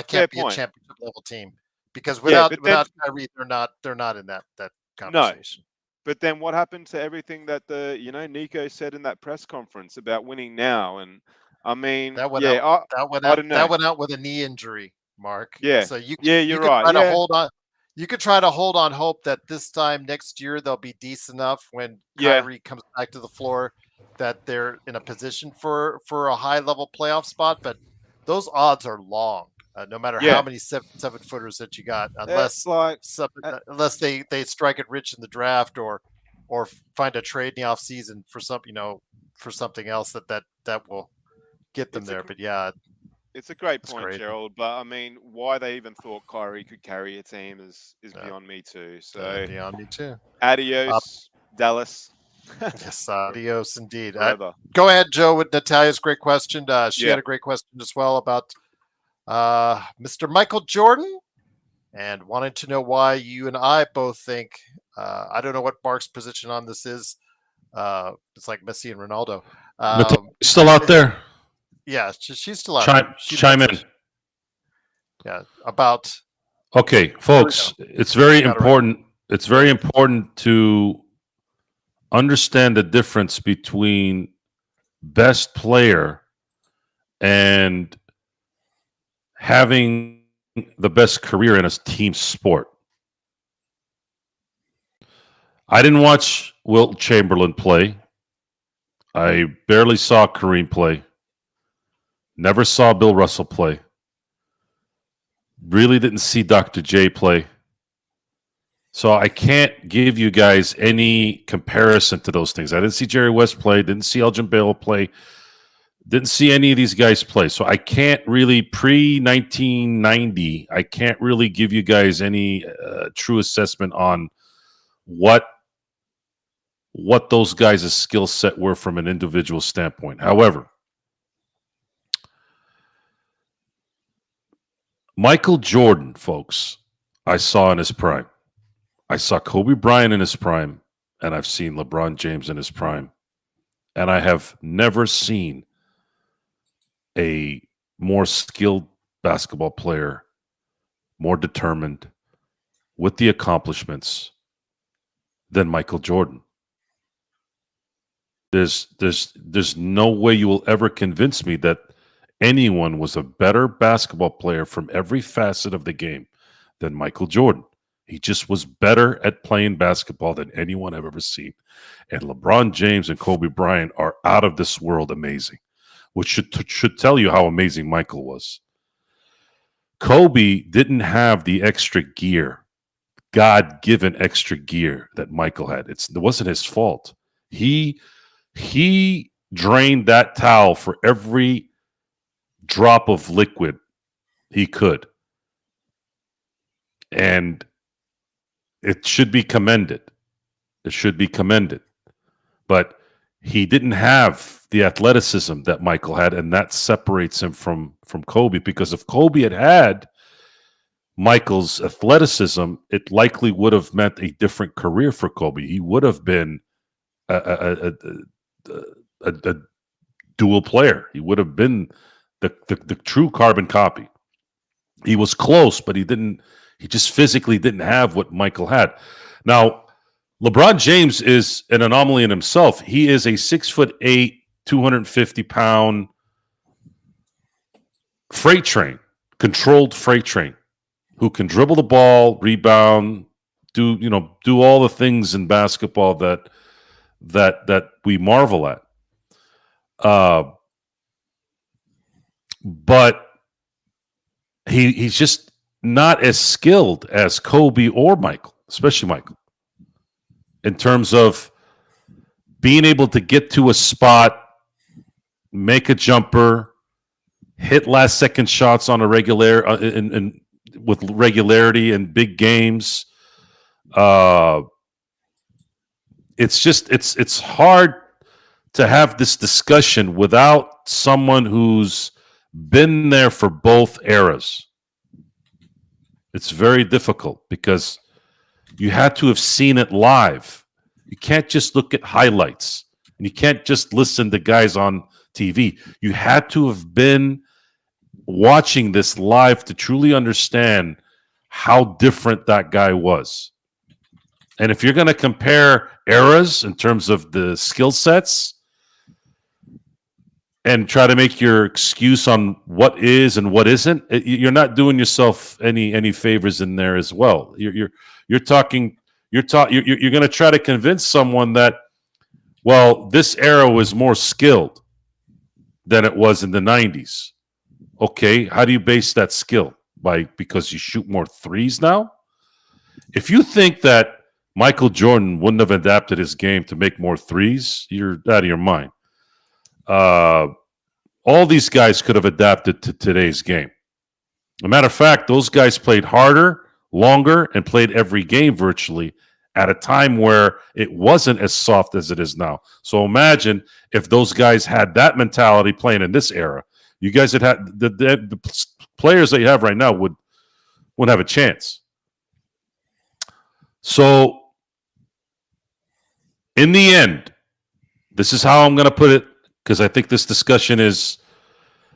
can't be a championship level team because without Kyrie, they're not in that conversation. No. But then what happened to everything that Nico said in that press conference about winning now? And I mean, that went out with a knee injury, Mark. Yeah. So you're right. Try to hold on. You could try to hold on hope that this time next year they'll be decent enough when Kyrie comes back to the floor that they're in a position for a high level playoff spot. But those odds are long, no matter how many 7-footers that you got, unless they strike it rich in the draft or find a trade in the off season for something else that will get them there. But yeah. It's a great point, Gerald. But I mean, why they even thought Kyrie could carry a team is beyond me too. So beyond me too. Adios, Dallas. Yes, adios indeed. Go ahead, Joe, with Natalia's great question. She had a great question as well about Mr. Michael Jordan and wanted to know why you and I both think I don't know what Mark's position on this is. It's like Messi and Ronaldo. Still out there? Yeah, she's still out. Chime in. Yeah, about. Okay, folks, it's very important. It's very important to understand the difference between best player and having the best career in a team sport. I didn't watch Wilt Chamberlain play. I barely saw Kareem play. Never saw Bill Russell play. Really didn't see Dr. J play. So I can't give you guys any comparison to those things. I didn't see Jerry West play. Didn't see Elgin Baylor play. Didn't see any of these guys play, so I can't really pre-1990. I can't really give you guys any true assessment on what those guys' skill set were from an individual standpoint. However, Michael Jordan, folks, I saw in his prime. I saw Kobe Bryant in his prime, and I've seen LeBron James in his prime. And I have never seen a more skilled basketball player, more determined, with the accomplishments than Michael Jordan. There's no way you will ever convince me that anyone was a better basketball player from every facet of the game than Michael Jordan. He just was better at playing basketball than anyone I've ever seen. And LeBron James and Kobe Bryant are out of this world amazing, which should tell you how amazing Michael was. Kobe didn't have the extra gear, God-given extra gear that Michael had. It wasn't his fault. He drained that towel for every drop of liquid he could. And it should be commended. It should be commended. But he didn't have the athleticism that Michael had, and that separates him from Kobe, because if Kobe had Michael's athleticism, it likely would have meant a different career for Kobe. He would have been a dual player. He would have been the true carbon copy. He was close, but he just physically didn't have what Michael had. Now, LeBron James is an anomaly in himself. He is a 6'8", 250-pound freight train, controlled freight train, who can dribble the ball, rebound, do all the things in basketball that we marvel at. But he's just not as skilled as Kobe or Michael, especially Michael, in terms of being able to get to a spot, make a jumper, hit last second shots on a with regularity in big games. It's hard to have this discussion without someone who's been there for both eras. It's very difficult because you had to have seen it live. You can't just look at highlights, and you can't just listen to guys on TV. You had to have been watching this live to truly understand how different that guy was. And if you're going to compare eras in terms of the skill sets and try to make your excuse on what is and what isn't, you're not doing yourself any favors in there as well. You're going to try to convince someone that, well, this era was more skilled than it was in the 90s. Okay, how do you base that skill? Because you shoot more threes now? If you think that Michael Jordan wouldn't have adapted his game to make more threes, you're out of your mind. All these guys could have adapted to today's game. As a matter of fact, those guys played harder, longer, and played every game virtually at a time where it wasn't as soft as it is now. So imagine if those guys had that mentality playing in this era. You guys had the players that you have right now wouldn't have a chance. So in the end, this is how I'm going to put it, because I think this discussion is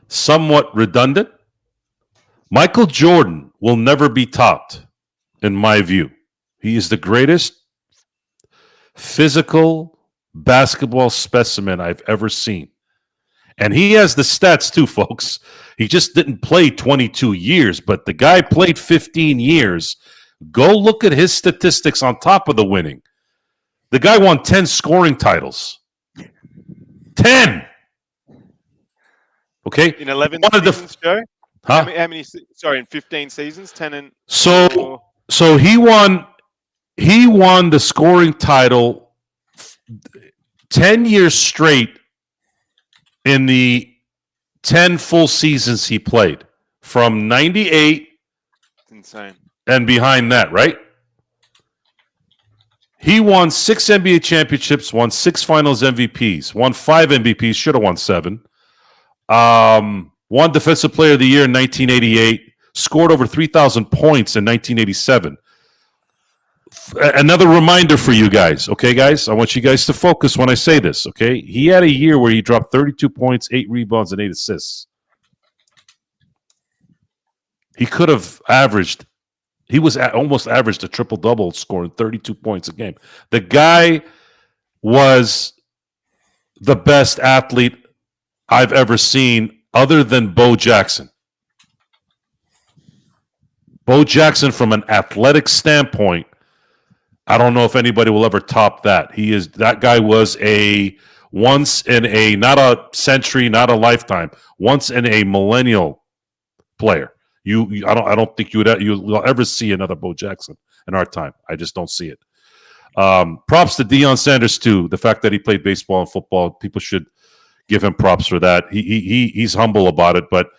somewhat redundant. Michael Jordan will never be topped, in my view. He is the greatest physical basketball specimen I've ever seen. And he has the stats too, folks. He just didn't play 22 years, but the guy played 15 years. Go look at his statistics on top of the winning. The guy won 10 scoring titles. 10! Okay? In 11 seasons, Joe? Huh? How many? Sorry, in 15 seasons, 10 and... So he won the scoring title 10 years straight in the 10 full seasons he played from 98 It's insane. and behind that, right? He won 6 NBA championships, won 6 finals MVPs, won 5 MVPs, should have won 7. Won Defensive Player of the Year in 1988, scored over 3,000 points in 1987. Another reminder for you guys, okay, guys? I want you guys to focus when I say this, okay? He had a year where he dropped 32 points, 8 rebounds, and 8 assists. He could have averaged, almost averaged a triple-double, scoring 32 points a game. The guy was the best athlete I've ever seen other than Bo Jackson. Bo Jackson, from an athletic standpoint, I don't know if anybody will ever top that. That guy was a once in a, not a century, not a lifetime, once in a millennial player. I don't think you'll ever see another Bo Jackson in our time. I just don't see it. Props to Deion Sanders too. The fact that he played baseball and football, people should give him props for that. He's humble about it, but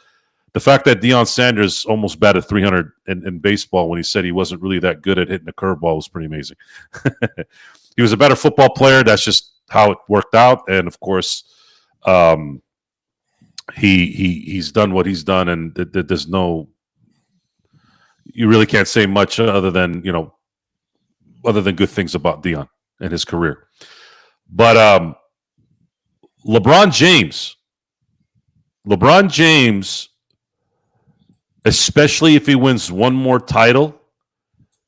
the fact that Deion Sanders almost batted 300 in baseball when he said he wasn't really that good at hitting a curveball was pretty amazing. He was a better football player. That's just how it worked out. And of course, he's done what he's done, and there's no, you really can't say much other than good things about Deion and his career. But LeBron James, especially if he wins one more title,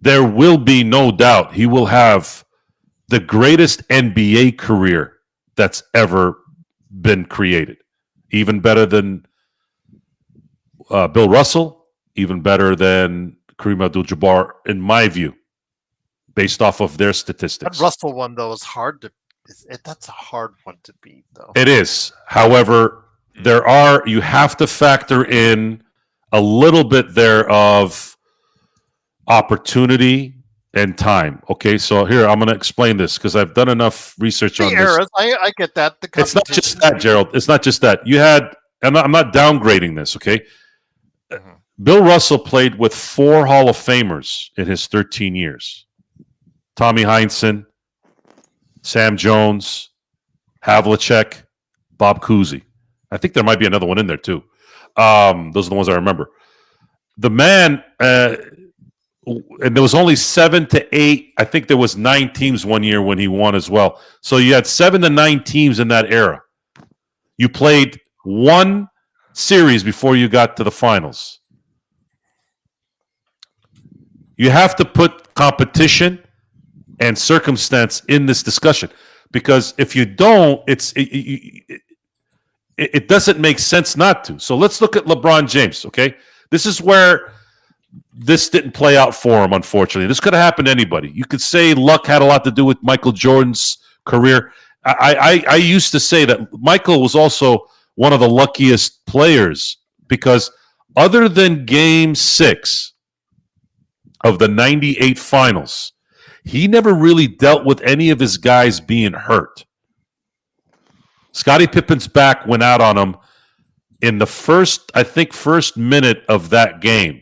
there will be no doubt he will have the greatest NBA career that's ever been created. Even better than Bill Russell, even better than Kareem Abdul-Jabbar, in my view, based off of their statistics. That Russell one, though, is hard to. That's a hard one to beat, though. It is. However, you have to factor in a little bit there of opportunity and time. Okay, so here I'm going to explain this because I've done enough research on eras. this. I get that. It's not just that, Gerald. It's not just that. I'm not downgrading this, okay? Mm-hmm. Bill Russell played with 4 Hall of Famers in his 13 years. Tommy Heinsohn, Sam Jones, Havlicek, Bob Cousy. I think there might be another one in there too. Those are the ones I remember. The man, and there was only 7 to 8. I think there was 9 teams one year when he won as well. So you had 7 to 9 teams in that era. You played one series before you got to the finals. You have to put competition and circumstance in this discussion, because if you don't, it doesn't make sense not to. So let's look at LeBron James, okay? This is where this didn't play out for him, unfortunately. This could have happened to anybody. You could say luck had a lot to do with Michael Jordan's career. I used to say that Michael was also one of the luckiest players, because other than Game 6 of the 98 finals, he never really dealt with any of his guys being hurt. Scottie Pippen's back went out on him in the first minute of that game.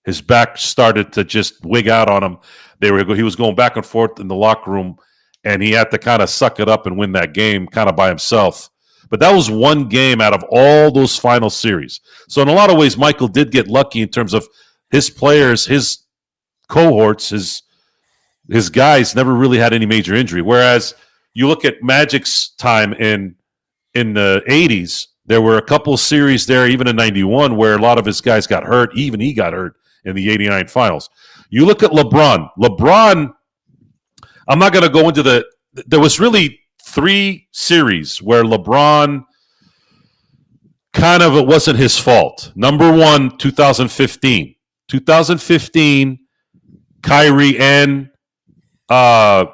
His back started to just wig out on him. He was going back and forth in the locker room, and he had to kind of suck it up and win that game kind of by himself. But that was one game out of all those final series. So in a lot of ways, Michael did get lucky in terms of his players, his cohorts, his guys never really had any major injury. Whereas you look at Magic's time in the 80s, there were a couple series there, even in 91, where a lot of his guys got hurt. Even he got hurt in the 89 finals. You look at LeBron. I'm not going to go into there was really 3 series where LeBron it wasn't his fault. Number 1, 2015. 2015, Kyrie and Kelly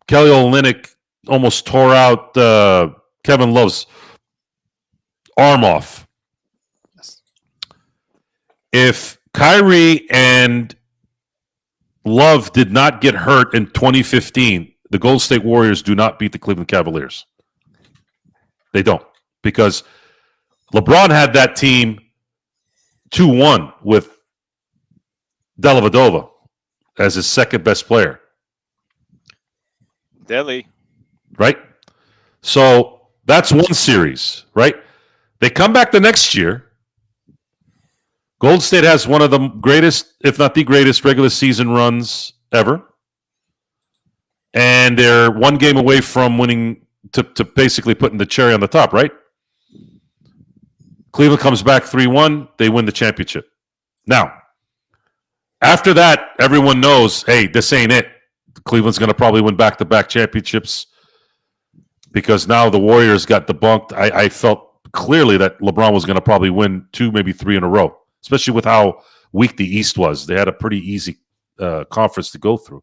Olynyk almost tore out Kevin Love's arm off. If Kyrie and Love did not get hurt in 2015, the Golden State Warriors do not beat the Cleveland Cavaliers. They don't, because LeBron had that team 2-1 with Dellavedova as his second best player. Delhi. Right? So that's one series, right? They come back the next year. Golden State has one of the greatest, if not the greatest, regular season runs ever. And they're one game away from winning to basically putting the cherry on the top, right? Cleveland comes back 3-1. They win the championship. Now, after that, everyone knows, hey, this ain't it. Cleveland's going to probably win back-to-back championships because now the Warriors got debunked. I felt clearly that LeBron was going to probably win 2, maybe 3 in a row, especially with how weak the East was. They had a pretty easy conference to go through.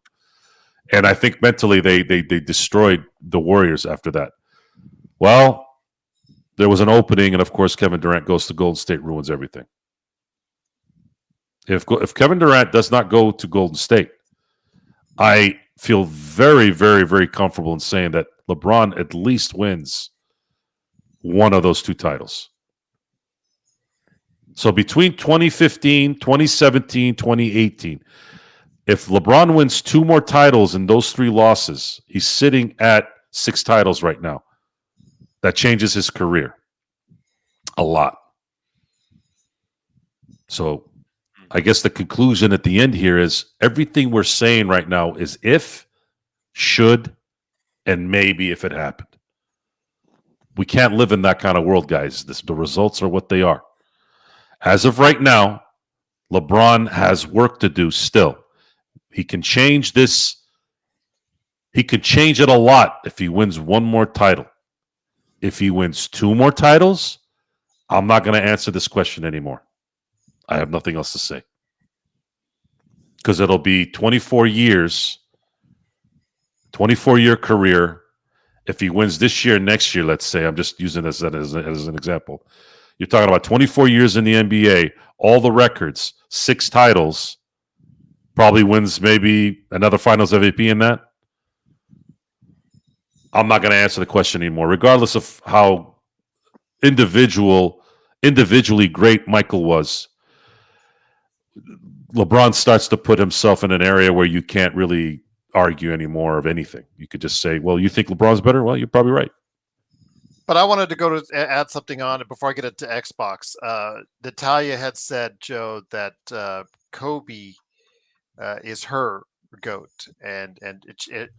And I think mentally they destroyed the Warriors after that. Well, there was an opening, and of course Kevin Durant goes to Golden State, ruins everything. If Kevin Durant does not go to Golden State, I feel very, very, very comfortable in saying that LeBron at least wins one of those 2 titles. So between 2015, 2017, 2018, if LeBron wins 2 more titles in those 3 losses, he's sitting at 6 titles right now. That changes his career a lot. So I guess the conclusion at the end here is everything we're saying right now is if, should, and maybe if it happened. We can't live in that kind of world, guys. The results are what they are. As of right now, LeBron has work to do still. He can change this. He could change it a lot if he wins 1 more title. If he wins 2 more titles, I'm not going to answer this question anymore. I have nothing else to say. Because it'll be 24 years, 24-year career. If he wins this year, next year, let's say, I'm just using this as an example. You're talking about 24 years in the NBA, all the records, 6 titles, probably wins maybe another Finals MVP in that. I'm not going to answer the question anymore, regardless of how individually great Michael was. LeBron starts to put himself in an area where you can't really argue anymore of anything. You could just say, well, you think LeBron's better? Well, you're probably right. But I wanted to go to add something on it before I get into Xbox. Natalia had said, Joe, that Kobe is her GOAT, and it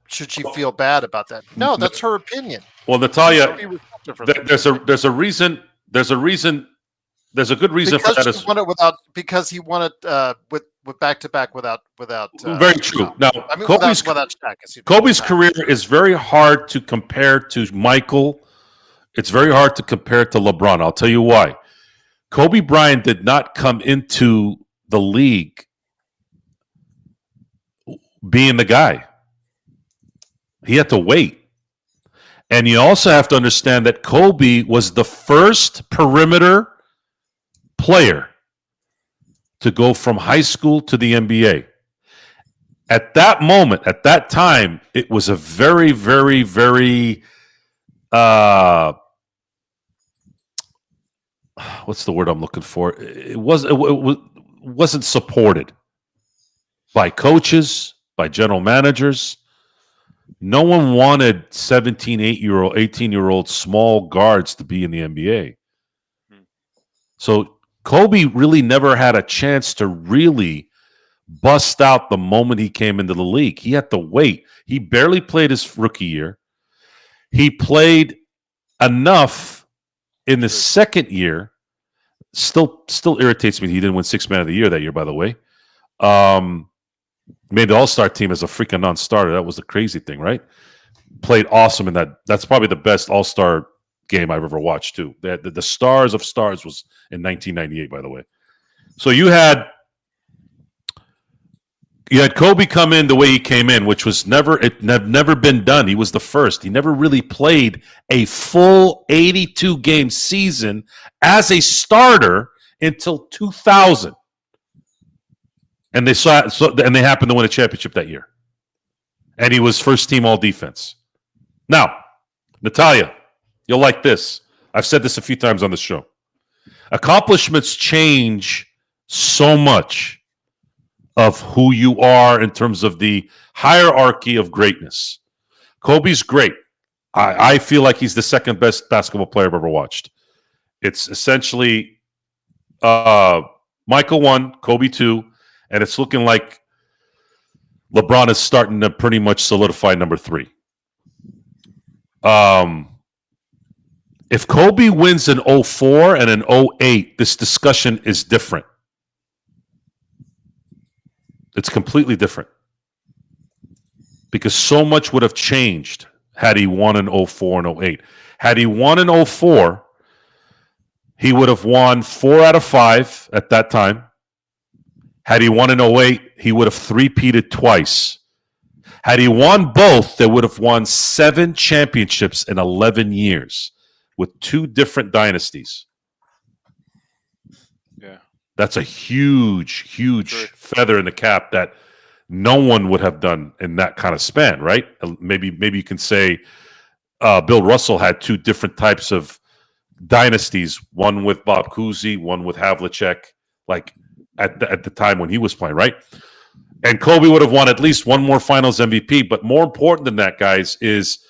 should she feel bad about that? No, that's her opinion. Well, Natalia, there's a reason. There's a good reason because for that. He won it because he won it with back-to-back without. Very true. Now, I mean, Kobe's without Shaq, Kobe's career is very hard to compare to Michael. It's very hard to compare to LeBron. I'll tell you why. Kobe Bryant did not come into the league being the guy. He had to wait. And you also have to understand that Kobe was the first perimeter player to go from high school to the NBA. At that moment, at that time, it was a very, very, very what's the word I'm looking for? It wasn't supported by coaches, by general managers. No one wanted 17, 18-year-old small guards to be in the NBA. So Kobe really never had a chance to really bust out the moment he came into the league. He had to wait. He barely played his rookie year. He played enough in the second year. Still irritates me he didn't win Sixth Man of the Year that year, by the way. Made the All-Star team as a freaking non-starter. That was the crazy thing, right? Played awesome in that. That's probably the best All-Star game I've ever watched, too. The Stars of Stars was in 1998, by the way. So you had Kobe come in the way he came in, which was never been done. He was the first. He never really played a full 82-game season as a starter until 2000. And they happened to win a championship that year. And he was first team all defense. Now, Natalia, you'll like this. I've said this a few times on the show. Accomplishments change so much of who you are in terms of the hierarchy of greatness. Kobe's great. I feel like he's the second best basketball player I've ever watched. It's essentially Michael 1, Kobe 2, and it's looking like LeBron is starting to pretty much solidify number 3. If Kobe wins in 04 and in 08, this discussion is different. It's completely different. Because so much would have changed had he won in 04 and 08. Had he won in 04, he would have won 4 out of 5 at that time. Had he won in 08, he would have three-peated twice. Had he won both, they would have won 7 championships in 11 years with 2 different dynasties. Yeah. That's a huge, huge feather in the cap that no one would have done in that kind of span, right? Maybe you can say Bill Russell had 2 different types of dynasties, one with Bob Cousy, one with Havlicek, like at the time when he was playing, right? And Kobe would have won at least one more Finals MVP. But more important than that, guys, is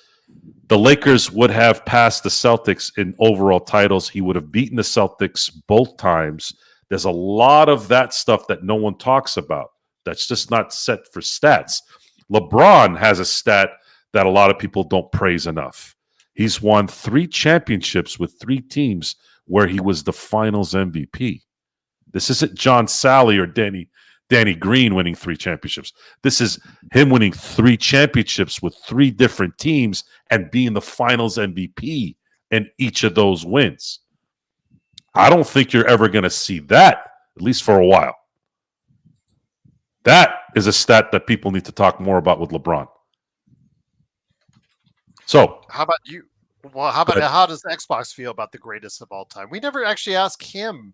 the Lakers would have passed the Celtics in overall titles. He would have beaten the Celtics both times. There's a lot of that stuff that no one talks about. That's just not set for stats. LeBron has a stat that a lot of people don't praise enough. He's won 3 championships with 3 teams where he was the Finals MVP. This isn't John Sally or Danny Green winning 3 championships. This is him winning 3 championships with 3 different teams and being the Finals MVP in each of those wins. I don't think you're ever going to see that, at least for a while. That is a stat that people need to talk more about with LeBron. So, how about you? Well, how does Xbox feel about the greatest of all time? We never actually asked him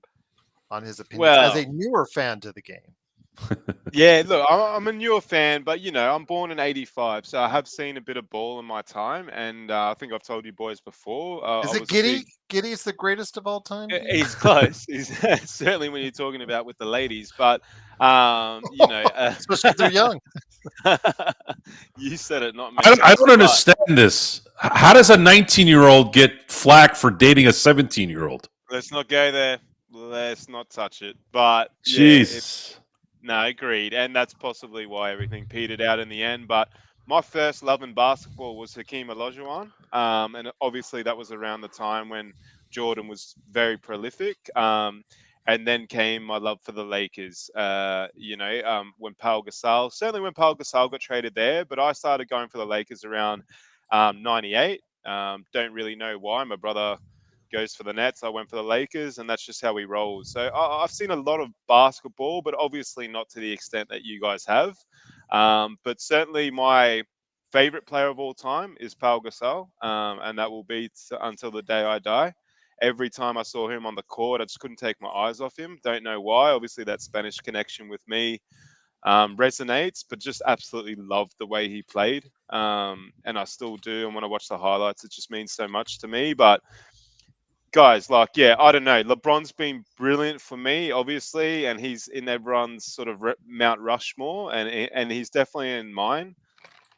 on his opinion as a newer fan to the game. Yeah, look, I'm a newer fan, but I'm born in '85, so I have seen a bit of ball in my time, and I think I've told you boys before. Is it Giddy? Giddy's the greatest of all time? He's close. He's certainly when you're talking about with the ladies, but especially if they're young. You said it, not me. I don't understand this. How does a 19-year-old get flack for dating a 17-year-old? Let's not go there. Let's not touch it. But jeez. No, agreed. And that's possibly why everything petered out in the end. But my first love in basketball was Hakeem Olajuwon. And obviously that was around the time when Jordan was very prolific. And then came my love for the Lakers, when Pau Gasol got traded there. But I started going for the Lakers around 98. Don't really know why. My brother goes for the Nets. I went for the Lakers, and that's just how we roll. So I've seen a lot of basketball, but obviously not to the extent that you guys have. But certainly my favorite player of all time is Pau Gasol, and that will be until the day I die. Every time I saw him on the court, I just couldn't take my eyes off him. Don't know why. Obviously, that Spanish connection with me resonates, but just absolutely loved the way he played. And I still do. And when I watch the highlights, it just means so much to me. But guys, I don't know. LeBron's been brilliant for me, obviously, and he's in everyone's sort of Mount Rushmore, and he's definitely in mine.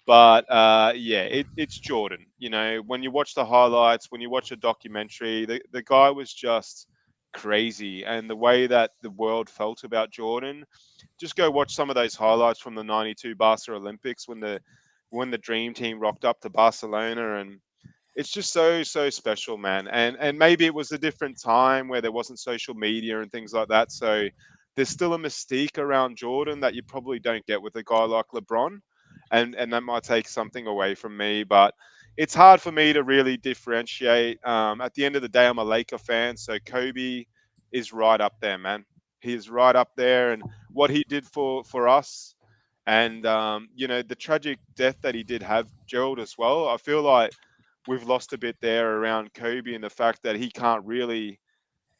But it's Jordan. When you watch the highlights, when you watch a documentary, the guy was just crazy, and the way that the world felt about Jordan. Just go watch some of those highlights from the '92 Barca Olympics when the Dream Team rocked up to Barcelona, and it's just so special, man. And maybe it was a different time where there wasn't social media and things like that. So there's still a mystique around Jordan that you probably don't get with a guy like LeBron. And that might take something away from me. But it's hard for me to really differentiate. At the end of the day, I'm a Laker fan. So Kobe is right up there, man. He is right up there. And what he did for us. And, the tragic death that he did have, Gerald, as well. I feel like we've lost a bit there around Kobe and the fact that he can't really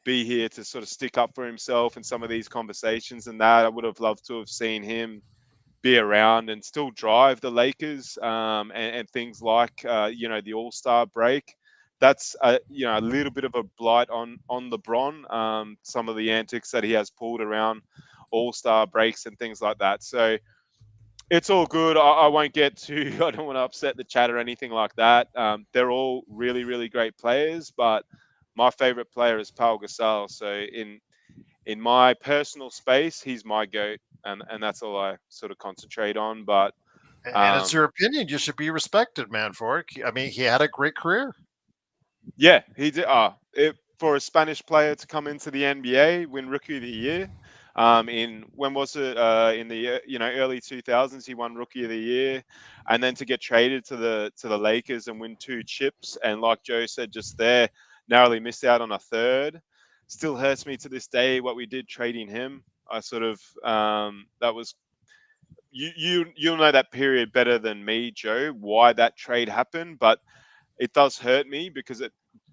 be here to sort of stick up for himself in some of these conversations and that. I would have loved to have seen him be around and still drive the Lakers and things like, the All-Star break. that's a little bit of a blight on LeBron. Some of the antics that he has pulled around All-Star breaks and things like that. So it's all good. I won't get too. I don't want to upset the chat or anything like that. They're all really, really great players, but my favorite player is Pau Gasol. So in my personal space, he's my GOAT, and that's all I sort of concentrate on. But and it's your opinion. You should be respected, man, for it. I mean, he had a great career. Yeah, he did. For a Spanish player to come into the NBA, win Rookie of the Year. In when was it? In the early 2000s, he won Rookie of the Year, and then to get traded to the Lakers and win 2 chips, and like Joe said just there, narrowly missed out on a third. Still hurts me to this day what we did trading him. I sort of that was you'll know that period better than me, Joe, why that trade happened, but it does hurt me because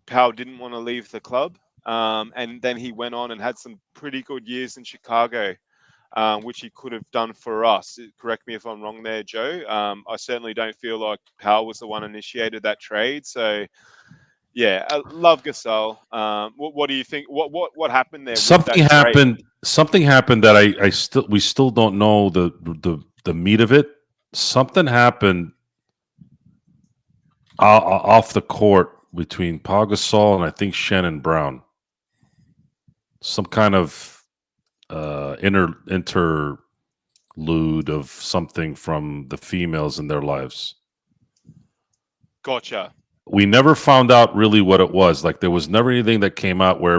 Pau didn't want to leave the club. And then he went on and had some pretty good years in Chicago, which he could have done for us. Correct me if I'm wrong there, Joe. I certainly don't feel like Pau was the one initiated that trade. So, yeah, I love Gasol. What do you think? What happened there? Something happened. Something happened that we still don't know the meat of it. Something happened off the court between Pau Gasol and I think Shannon Brown. Some kind of interlude of something from the females in their lives. Gotcha. We never found out really what it was. Like there was never anything that came out where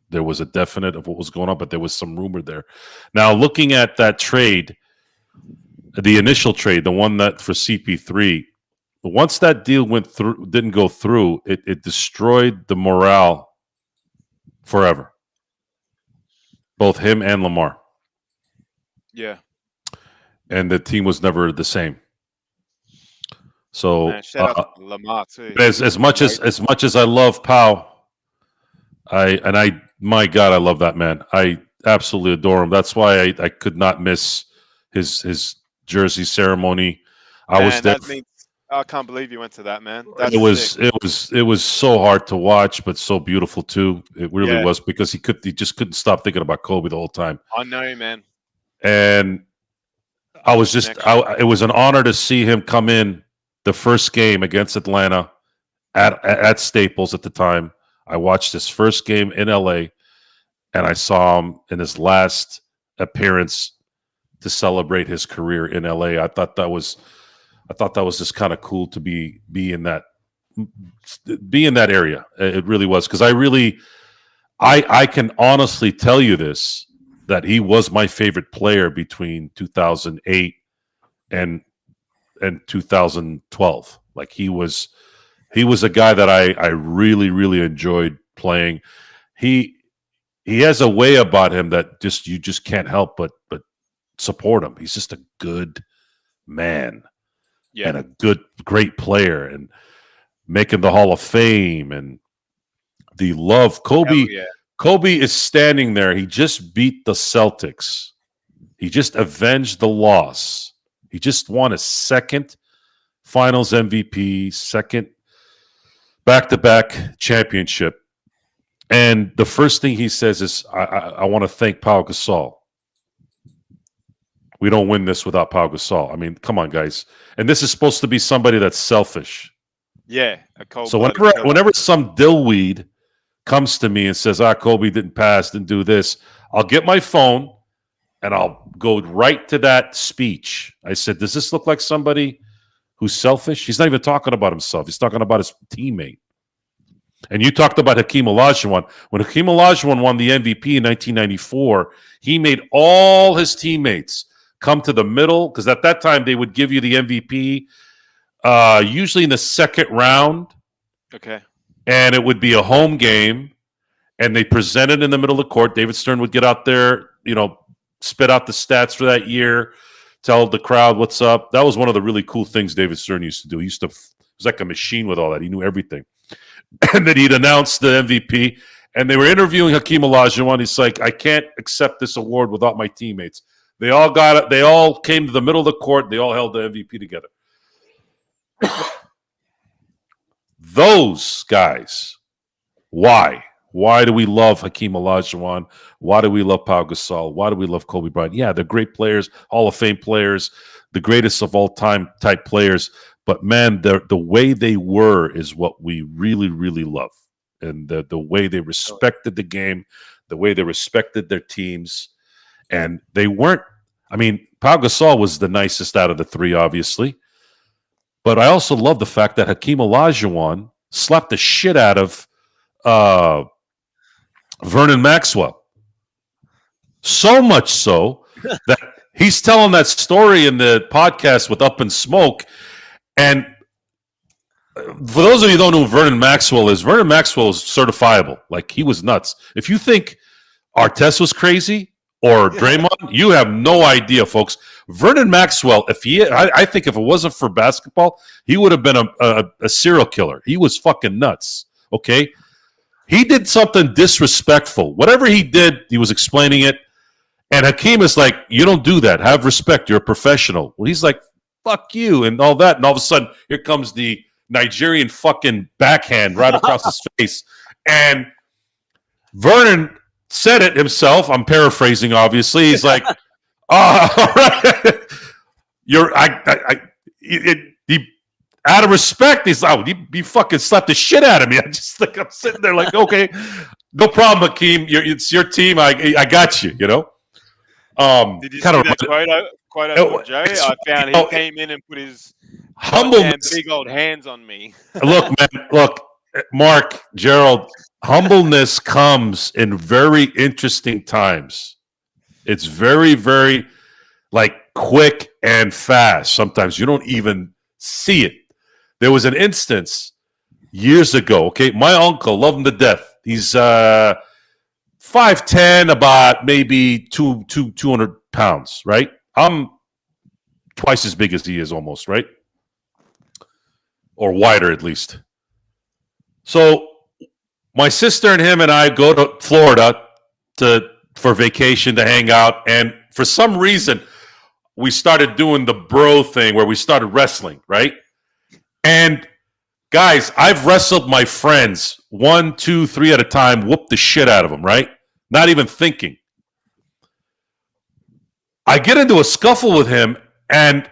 there was a definite of what was going on, but there was some rumor there. Now, looking at that trade, the initial trade, the one that for CP3, once that deal didn't go through, it destroyed the morale forever. Both him and Lamar. Yeah. And the team was never the same. So shout out to Lamar too. As much as I love Pau, my God, I love that man. I absolutely adore him. That's why I could not miss his jersey ceremony. I was there. I can't believe you went to that, man. It was so hard to watch, but so beautiful too. It really was because he just couldn't stop thinking about Kobe the whole time. I know, man. And I was it was an honor to see him come in the first game against Atlanta at Staples at the time. I watched his first game in LA, and I saw him in his last appearance to celebrate his career in LA. I thought that was just kind of cool to be in that area. It really was, because I can honestly tell you this, that he was my favorite player between 2008 and 2012. Like he was a guy that I really, really enjoyed playing. He has a way about him that you just can't help but support him. He's just a good man. Yeah. And a great player, and making the Hall of Fame, and the love. Kobe is standing there. He just beat the Celtics. He just avenged the loss. He just won a second Finals MVP, second back-to-back championship. And the first thing he says is, I want to thank Pau Gasol. We don't win this without Pau Gasol. I mean, come on, guys. And this is supposed to be somebody that's selfish. Yeah. So whenever some dillweed comes to me and says, Kobe didn't pass, didn't do this, I'll get my phone and I'll go right to that speech. I said, does this look like somebody who's selfish? He's not even talking about himself. He's talking about his teammate. And you talked about Hakeem Olajuwon. When Hakeem Olajuwon won the MVP in 1994, he made all his teammates come to the middle, because at that time they would give you the MVP usually in the second round. Okay. And it would be a home game, and they presented in the middle of the court. David Stern would get out there, spit out the stats for that year, tell the crowd what's up. That was one of the really cool things David Stern used to do. He used to, it was like a machine with all that. He knew everything. And then he'd announce the MVP, and they were interviewing Hakeem Olajuwon. He's like, I can't accept this award without my teammates. They all got it. They all came to the middle of the court. They all held the MVP together. those guys. Why? Why do we love Hakeem Olajuwon? Why do we love Pau Gasol? Why do we love Kobe Bryant? Yeah, they're great players, Hall of Fame players, the greatest of all time type players. But man, the way they were is what we really, really love. And the way they respected the game, the way they respected their teams. And they weren't, I mean, Pau Gasol was the nicest out of the three, obviously. But I also love the fact that Hakeem Olajuwon slapped the shit out of Vernon Maxwell. So much so that he's telling that story in the podcast with Up in Smoke. And for those of you who don't know who Vernon Maxwell is certifiable. Like, he was nuts. If you think Artest was crazy or Draymond, you have no idea, folks. Vernon Maxwell, I think if it wasn't for basketball, he would have been a serial killer. He was fucking nuts, okay? He did something disrespectful. Whatever he did, he was explaining it. And Hakeem is like, you don't do that. Have respect. You're a professional. Well, he's like, fuck you, and all that. And all of a sudden, here comes the Nigerian fucking backhand right across his face. And Vernon said it himself. I'm paraphrasing, obviously. He's like, all right. He out of respect, he's like, he fucking slapped the shit out of me. I'm sitting there like, okay, no problem, Hakeem. It's your team. I got you, you know? Did you see that quote over Joe? I found he came in and put his big old hands on me. Look, man, Mark, Gerald, humbleness comes in very interesting times. It's very, very quick and fast. Sometimes you don't even see it. There was an instance years ago, okay? My uncle, love him to death. He's 5'10", about maybe 200 pounds, right? I'm twice as big as he is almost, right? Or wider at least. So my sister and him and I go to Florida for vacation to hang out. And for some reason, we started doing the bro thing where we started wrestling, right? And guys, I've wrestled my friends 1, 2, 3 at a time, whooped the shit out of them, right? Not even thinking. I get into a scuffle with him, and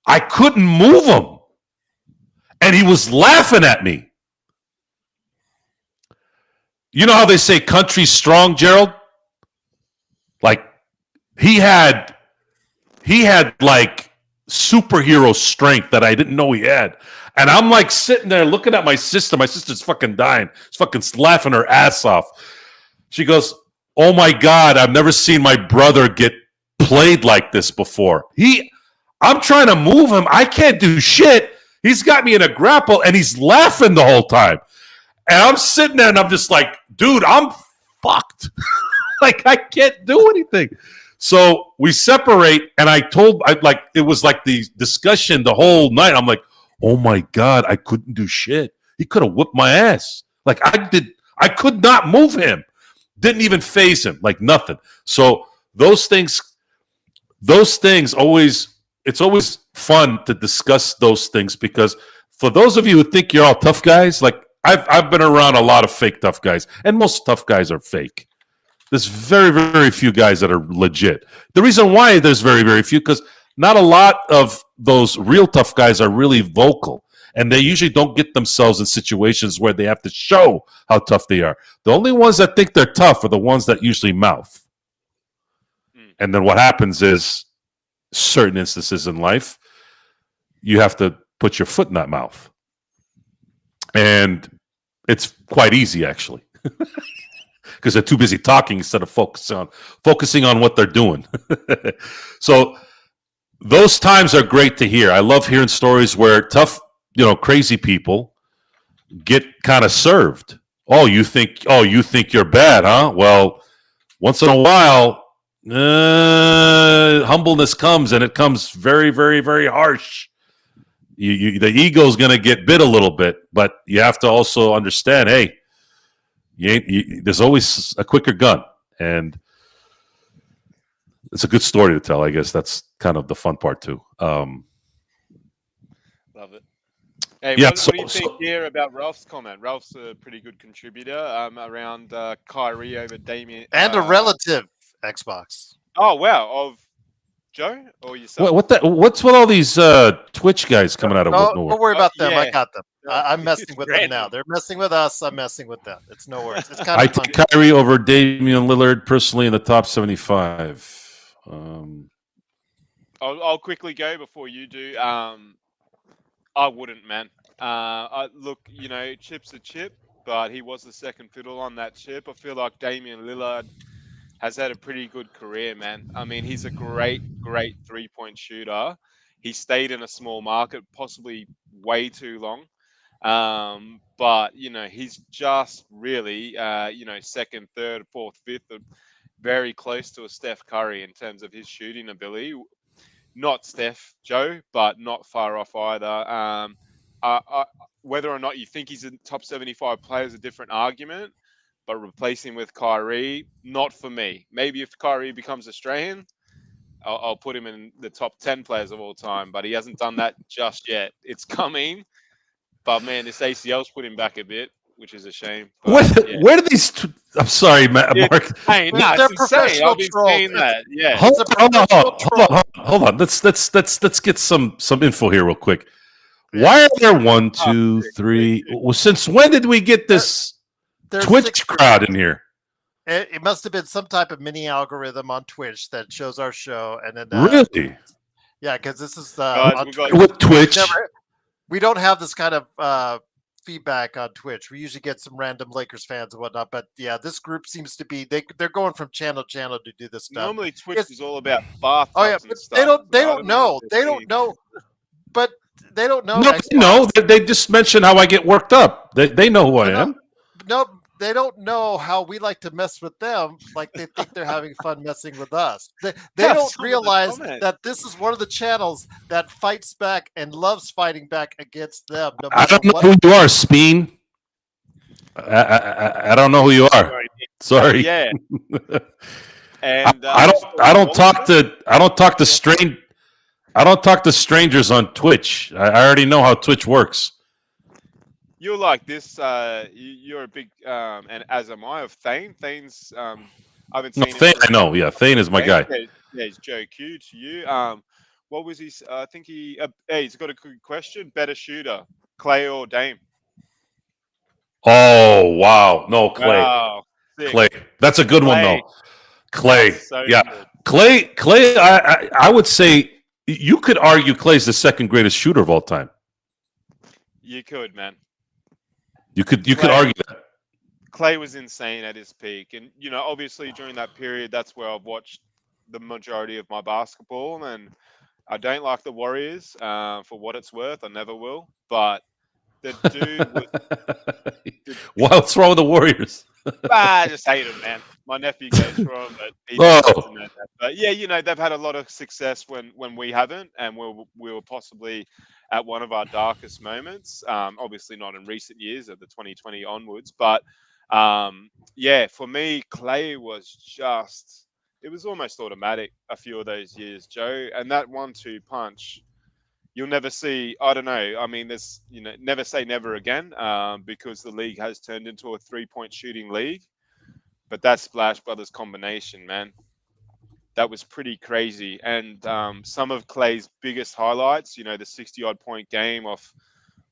I couldn't move him. And he was laughing at me. You know how they say country's strong, Gerald? Like, he had superhero strength that I didn't know he had. And I'm like sitting there looking at my sister. My sister's fucking dying. She's fucking laughing her ass off. She goes, oh my God, I've never seen my brother get played like this before. I'm trying to move him. I can't do shit. He's got me in a grapple and he's laughing the whole time. And I'm sitting there and I'm just like, dude, I'm fucked. I can't do anything. So we separate, and it was like the discussion the whole night. I'm like, oh my God, I couldn't do shit. He could have whipped my ass. I could not move him. Didn't even phase him, nothing. So those things it's always fun to discuss those things, because for those of you who think you're all tough guys, I've been around a lot of fake tough guys, and most tough guys are fake. There's very, very few guys that are legit. The reason why there's very, very few, because not a lot of those real tough guys are really vocal, and they usually don't get themselves in situations where they have to show how tough they are. The only ones that think they're tough are the ones that usually mouth. And then what happens is, certain instances in life, you have to put your foot in that mouth. And it's quite easy, actually. Because they're too busy talking instead of focusing on what they're doing. So those times are great to hear. I love hearing stories where tough, crazy people get kind of served. Oh, you think you're bad, huh? Well, once in a while, humbleness comes, and it comes very, very, very harsh. The ego's going to get bit a little bit, but you have to also understand, hey, there's always a quicker gun, and it's a good story to tell. I guess that's kind of the fun part too. Love it. Hey, Yeah, what do you think here about Ralph's comment? Ralph's a pretty good contributor around Kyrie over Damian. And a relative Xbox. Oh, wow. Of Joe or yourself? What's with all these Twitch guys coming out of nowhere? Don't worry about them. yeah. I got them. I'm messing with them now. They're messing with us. I'm messing with them. It's no worries. It's kind of fun. take Kyrie over Damian Lillard personally in the top 75. I'll quickly go before you do. I wouldn't, man. Look, Chip's a chip, but he was the second fiddle on that chip. I feel like Damian Lillard has had a pretty good career, man. I mean, he's a great three-point shooter. He stayed in a small market, possibly way too long. But, he's just really, second, third, fourth, fifth, very close to a Steph Curry in terms of his shooting ability. Not Steph, Joe, but not far off either. Whether or not you think he's a top 75 player is a different argument, but replacing with Kyrie, not for me. Maybe if Kyrie becomes Australian, I'll put him in the top 10 players of all time, but he hasn't done that just yet. It's coming, but man, this ACL's put him back a bit, which is a shame. But, where do these? I'm sorry, Mark. Hey, no, it's insane. I've been saying that. Yeah. Hold on. Let's get some info here real quick. Why are there 1, 2, 3? Well, since when did we get this Twitch crowd in here? It must have been some type of mini algorithm on Twitch that shows our show, and then Really? Yeah, because this is with Twitch. We don't have this kind of feedback on Twitch. We usually get some random Lakers fans and whatnot, but yeah, this group seems to be they're going from channel to channel to do this stuff. Normally, Twitch is all about bathtubs. Oh yeah, but stuff. they don't know. They don't know. But they don't know. No, they just mentioned how I get worked up. They know who I am. No, they don't know how we like to mess with them. Like they think they're having fun messing with us. They don't realize that this is one of the channels that fights back and loves fighting back against them. I don't know who you are, Speen. I don't know who you are. Sorry. Yeah. And I don't talk to strangers on Twitch. I already know how Twitch works. You're like this. You're a big, and as am I, of Thane. Thane's. I haven't seen. Thane, I know. Yeah, Thane is my guy. Yeah, he's Joe Q to you. What was he? I think he's got a good question. Better shooter, Clay or Dame? Oh wow, no Clay. Wow, Clay. That's a good one though. Clay. So yeah, good. Clay. I would say you could argue Clay's the second greatest shooter of all time. You could, man. You could argue that. Clay was insane at his peak, and obviously during that period, that's where I've watched the majority of my basketball. And I don't like the Warriors for what it's worth. I never will. But the dude, what's wrong with the Warriors? I just hate him, man. My nephew goes for him, but he doesn't know that. But yeah, they've had a lot of success when we haven't, and we were possibly at one of our darkest moments. Obviously not in recent years, of the 2020 onwards. But for me, Clay was just, it was almost automatic a few of those years, Joe. And that 1-2 punch, you'll never see. I don't know. I mean, there's, never say never again, because the league has turned into a 3-point shooting league. But that Splash Brothers combination, man, that was pretty crazy. And some of Clay's biggest highlights, the 60-odd point game off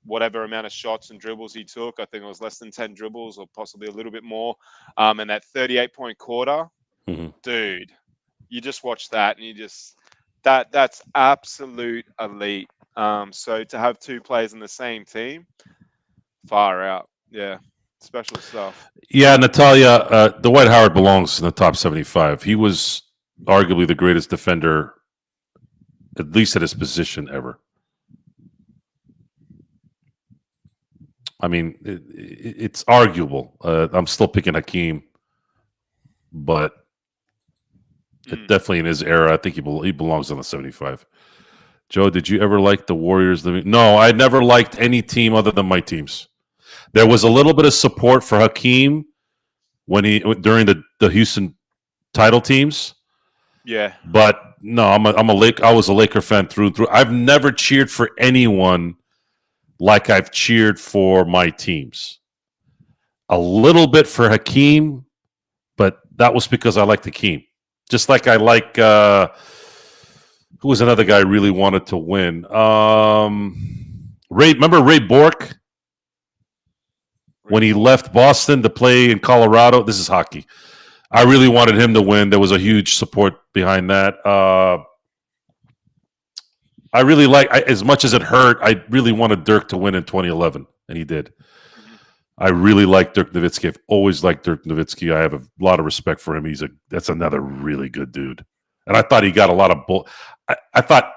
whatever amount of shots and dribbles he took. I think it was less than 10 dribbles or possibly a little bit more. And that 38-point quarter, dude, you just watch that and you just, that's absolute elite. So to have two players in the same team, far out. Yeah. Special stuff. Yeah, Natalia, Dwight Howard belongs in the top 75. He was arguably the greatest defender, at least at his position, ever. I mean, it's arguable. I'm still picking Hakeem, but definitely in his era, I think he belongs on the 75. Joe, did you ever like the Warriors? No, I never liked any team other than my teams. There was a little bit of support for Hakeem during the Houston title teams. Yeah, but no, I was a Laker fan through and through. I've never cheered for anyone like I've cheered for my teams. A little bit for Hakeem, but that was because I liked Hakeem. Just like I like who was another guy I really wanted to win? Remember Ray Bork? When he left Boston to play in Colorado, this is hockey. I really wanted him to win. There was a huge support behind that. I really as much as it hurt, I really wanted Dirk to win in 2011, and he did. I really like Dirk Nowitzki. I've always liked Dirk Nowitzki. I have a lot of respect for him. That's another really good dude. And I thought he got a lot of I thought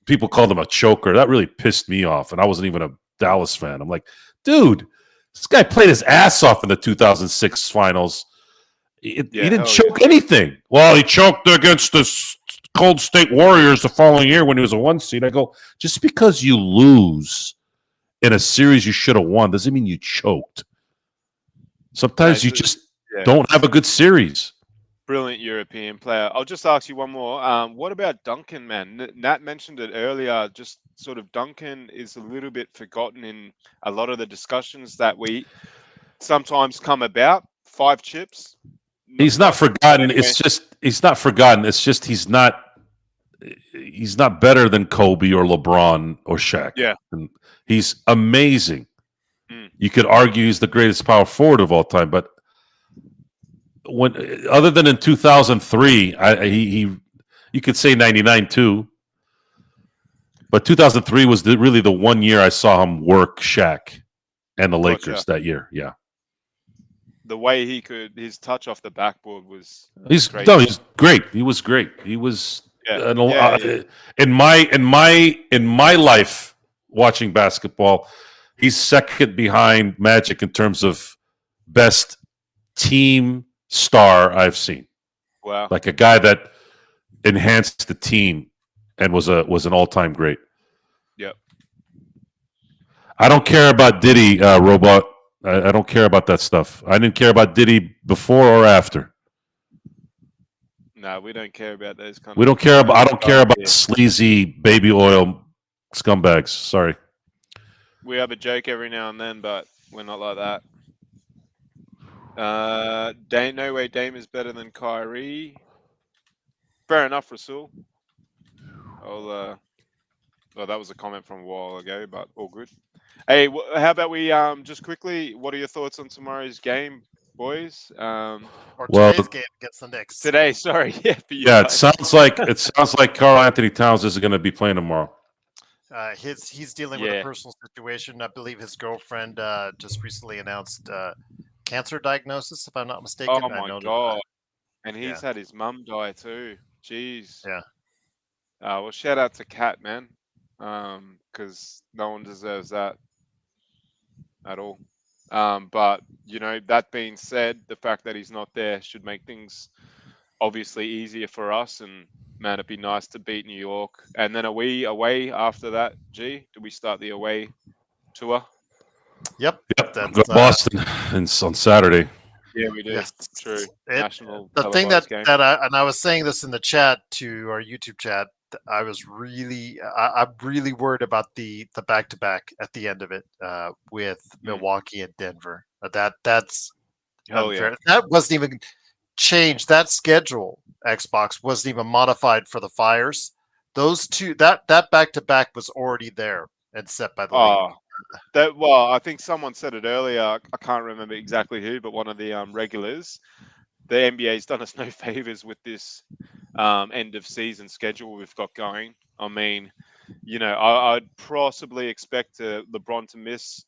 people called him a choker. That really pissed me off, and I wasn't even a Dallas fan. I'm like, dude, this guy played his ass off in the 2006 finals. He didn't choke anything. Well, he choked against the Cold State Warriors the following year when he was a 1 seed. I go, just because you lose in a series you should have won doesn't mean you choked. Sometimes you just don't have a good series. Brilliant European player. I'll just ask you one more. What about Duncan, man? Nat mentioned it earlier. Just sort of Duncan is a little bit forgotten in a lot of the discussions that we sometimes come about. 5 chips. He's not forgotten. It's just he's not forgotten. It's just he's not better than Kobe or LeBron or Shaq. Yeah. And he's amazing. You could argue he's the greatest power forward of all time, but when other than in 2003, you could say 99 too. But 2003 was really the 1 year I saw him work Shaq and the Lakers that year. Yeah. The way his touch off the backboard was he's great. No, he's great. He was great. He was in my life watching basketball, he's second behind Magic in terms of best team star I've seen. Wow. Like a guy that enhanced the team and was an all-time great. Yep. I don't care about Diddy, Robot. I don't care about that stuff. I didn't care about Diddy before or after. No, we don't care about those kind I don't care about sleazy baby oil scumbags. Sorry. We have a joke every now and then, but we're not like that. Dame, no way Dame is better than Kyrie. Fair enough, Rasul. Well, that was a comment from a while ago, but all good. Hey, how about we just quickly? What are your thoughts on tomorrow's game, boys? Or today's game against the Knicks. Today, sorry, it sounds like Karl Anthony Towns is going to be playing tomorrow. He's dealing with a personal situation. I believe his girlfriend just recently announced cancer diagnosis, if I'm not mistaken. Oh my god! And he's had his mum die too. Jeez. Yeah. Well, shout out to Kat, man, because no one deserves that at all. But that being said, the fact that he's not there should make things obviously easier for us. And man, it'd be nice to beat New York. And then are we away after that? G, do we start the away tour? Yep. Go to Boston on Saturday. Yeah, we do. Yes. True. The thing that I was saying this in the chat to our YouTube chat. I'm really worried about the back-to-back at the end of it with Milwaukee and Denver. That's unfair. That wasn't even changed. That schedule, Xbox, wasn't even modified for the Fires. Those two, that back-to-back was already there and set by the league. I think someone said it earlier. I can't remember exactly who, but one of the regulars. The NBA's done us no favors with this end of season schedule we've got going. I mean, I'd possibly expect LeBron to miss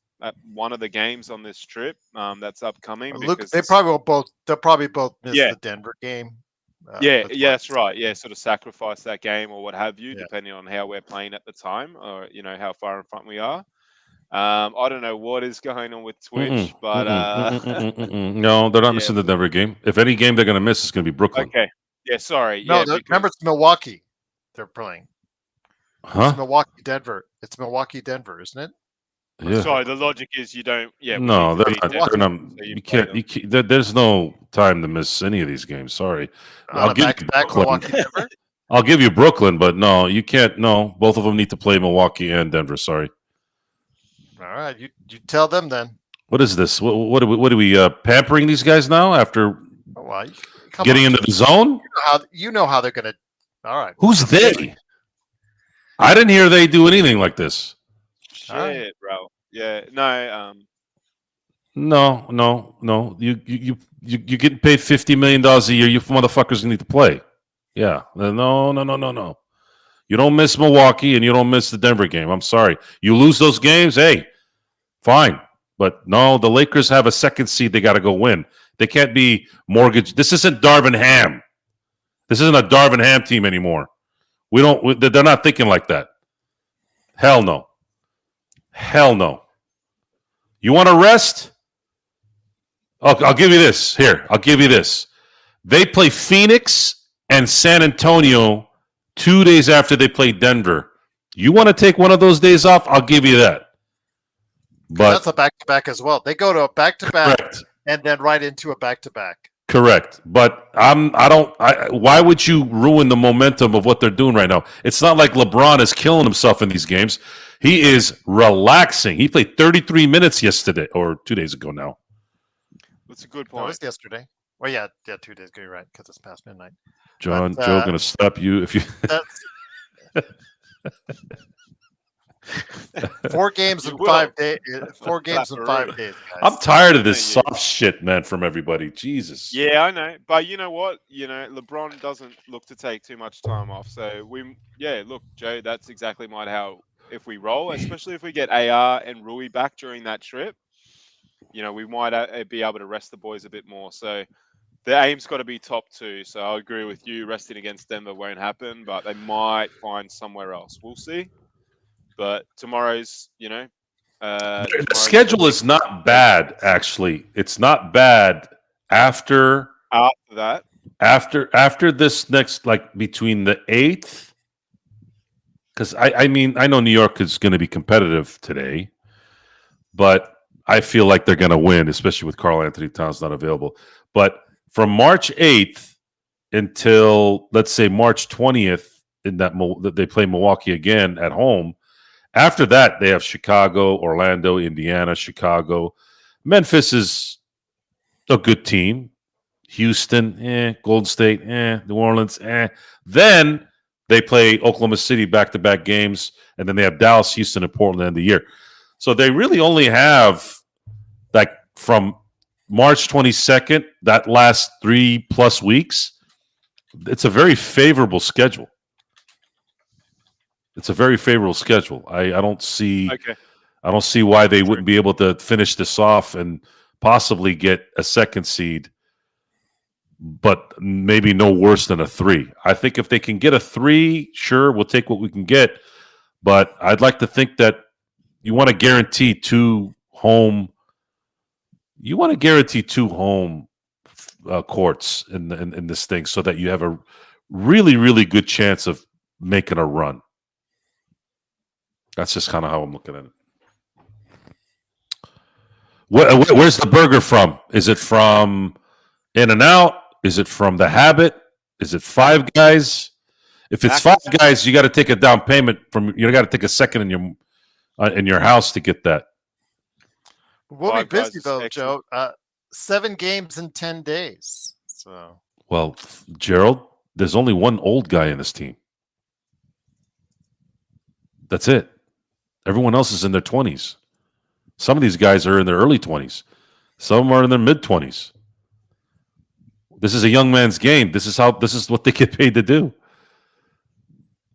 one of the games on this trip that's upcoming. Look, they'll probably both miss the Denver game. That's right. Yeah, sort of sacrifice that game or what have you, depending on how we're playing at the time, or how far in front we are. I don't know what is going on with Twitch, but no, they're not missing the Denver game. If any game they're going to miss, it's going to be Brooklyn. Okay. Yeah, sorry. No, remember it's Milwaukee. They're playing. Huh? It's Milwaukee, Denver. It's Milwaukee, Denver, isn't it? Yeah. Sorry, the logic is you don't. Yeah. No, they're not. You can't. There's no time to miss any of these games. Sorry. I'll give you Brooklyn. I'll give you Brooklyn, but no, you can't. No, both of them need to play Milwaukee and Denver. Sorry. right, you tell them then. What is this? What are we pampering these guys now after Well, getting into the zone? You know how they're going to. All right. Who's they? I didn't hear they do anything like this. Shit, right. bro. Yeah, no. No. You getting paid $50 million a year. You motherfuckers need to play. Yeah. No. You don't miss Milwaukee and you don't miss the Denver game. I'm sorry. You lose those games, hey, fine. But no, the Lakers have a second seed they got to go win. They can't be mortgaged. This isn't Darvin Ham. This isn't a Darvin Ham team anymore. They're not thinking like that. Hell no. You want to rest? I'll give you this. Here, I'll give you this. They play Phoenix and San Antonio 2 days after they play Denver. You want to take one of those days off? I'll give you that. But that's a back-to-back as well. They go to a back-to-back correct. And then right into a back-to-back. Correct. But why would you ruin the momentum of what they're doing right now? It's not like LeBron is killing himself in these games. He is relaxing. He played 33 minutes yesterday or 2 days ago now. That's a good That point. was yesterday. Well, yeah, 2 days ago. You're right, because it's past midnight. Joe going to stop you if you. 4 games in 5 days. 4 games in 5 days. Guys. I'm tired of this soft shit, man, from everybody. Jesus. Yeah, I know. But you know what? LeBron doesn't look to take too much time off. So look, Joe, that's exactly how if we roll, especially if we get AR and Rui back during that trip, we might be able to rest the boys a bit more. So the aim's got to be top 2. So I agree with you. Resting against Denver won't happen, but they might find somewhere else. We'll see. But tomorrow's, the schedule is not bad, actually. It's not bad after that. After this next, like between the 8th, because I know New York is going to be competitive today, but I feel like they're going to win, especially with Karl Anthony Towns not available. But from March 8th until, let's say, March 20th, that they play Milwaukee again at home. After that, they have Chicago, Orlando, Indiana, Chicago. Memphis is a good team. Houston, Golden State, New Orleans, Then they play Oklahoma City back-to-back games, and then they have Dallas, Houston, and Portland at the end of the year. So they really only have, like, from March 22nd, that last 3+ weeks, it's a very favorable schedule. I don't see why they wouldn't be able to finish this off and possibly get a second seed, but maybe no worse than a 3. I think if they can get a 3, sure, we'll take what we can get. But I'd like to think that you want to guarantee 2 home. You want to guarantee 2 home courts in this thing, so that you have a really, really good chance of making a run. That's just kind of how I'm looking at it. Where's the burger from? Is it from In-N-Out? Is it from The Habit? Is it Five Guys? If it's Five Guys, you got to take a down payment you got to take a second in your house to get that. We'll be busy though, Joe. 7 games in 10 days. So, well, Gerald, there's only one old guy in this team. That's it. Everyone else is in their 20s. Some of these guys are in their early 20s. Some are in their mid-20s. This is a young man's game. This is what they get paid to do.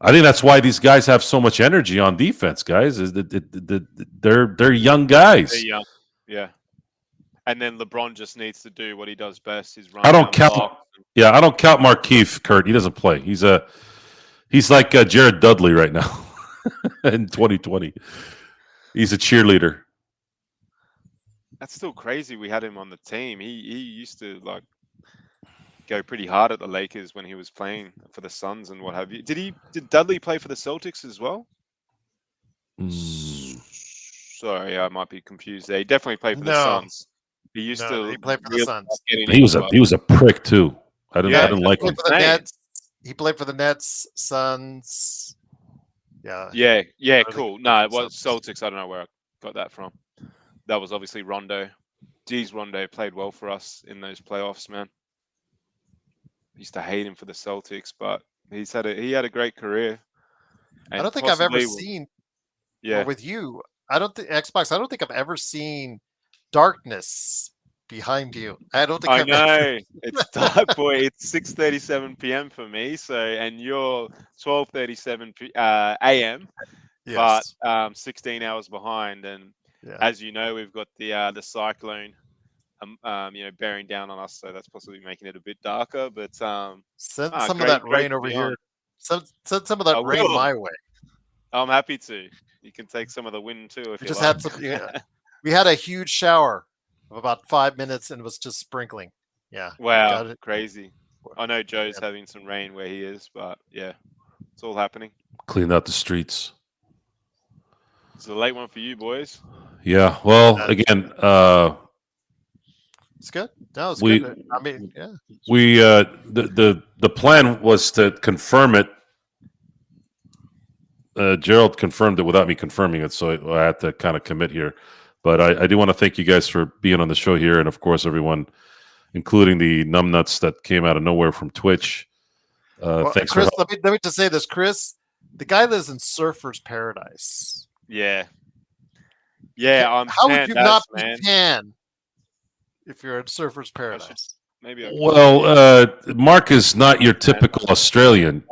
I think that's why these guys have so much energy on defense, guys. Is that they're young guys. They're young. Yeah. And then LeBron just needs to do what he does best. Is run. I don't count Markieff, Kurt. He doesn't play. He's like Jared Dudley right now. In 2020, he's a cheerleader. That's still crazy. We had him on the team. He used to go pretty hard at the Lakers when he was playing for the Suns and what have you. Did Dudley play for the Celtics as well? Sorry, I might be confused there. He definitely played for the Suns. He used to. He played for the Suns. He was a prick too. I didn't like him. He played for the Nets, Suns. Yeah, cool. No, it was Celtics. I don't know where. got that from. That was obviously Rondo. Geez, Rondo played well for us in those playoffs, man. Used to hate him for the Celtics, but he had a great career. I don't think I've ever seen. Yeah. Well, with you, I don't think Xbox. I don't think I've ever seen darkness behind you. I don't think I I've know ever... it's dark, boy. It's 6:37 p.m. for me. So, and you're 12:37 a.m. Yes. But 16 hours behind. And Yeah. as you know, we've got the cyclone, bearing down on us. So that's possibly making it a bit darker. But send some of that rain over here. Send some of that rain my way. I'm happy to. You can take some of the wind too if We you just like. had some. Yeah. We had a huge shower of about 5 minutes, and it was just sprinkling. Yeah. Wow, crazy. I know Joe's having some rain where he is, but yeah, it's all happening. Clean out the streets. It's a late one for you boys. Yeah. Well, again, it's good. No, it's good. I mean, yeah. We the plan was to confirm it. Gerald confirmed it without me confirming it, so I had to kind of commit here. But I do want to thank you guys for being on the show here, and of course everyone, including the numbnuts that came out of nowhere from Twitch. Thanks, Chris. Let me just say this, Chris. The guy lives in Surfer's Paradise. Yeah. How would you not be tan if you're in Surfer's Paradise? Mark is not your typical Australian.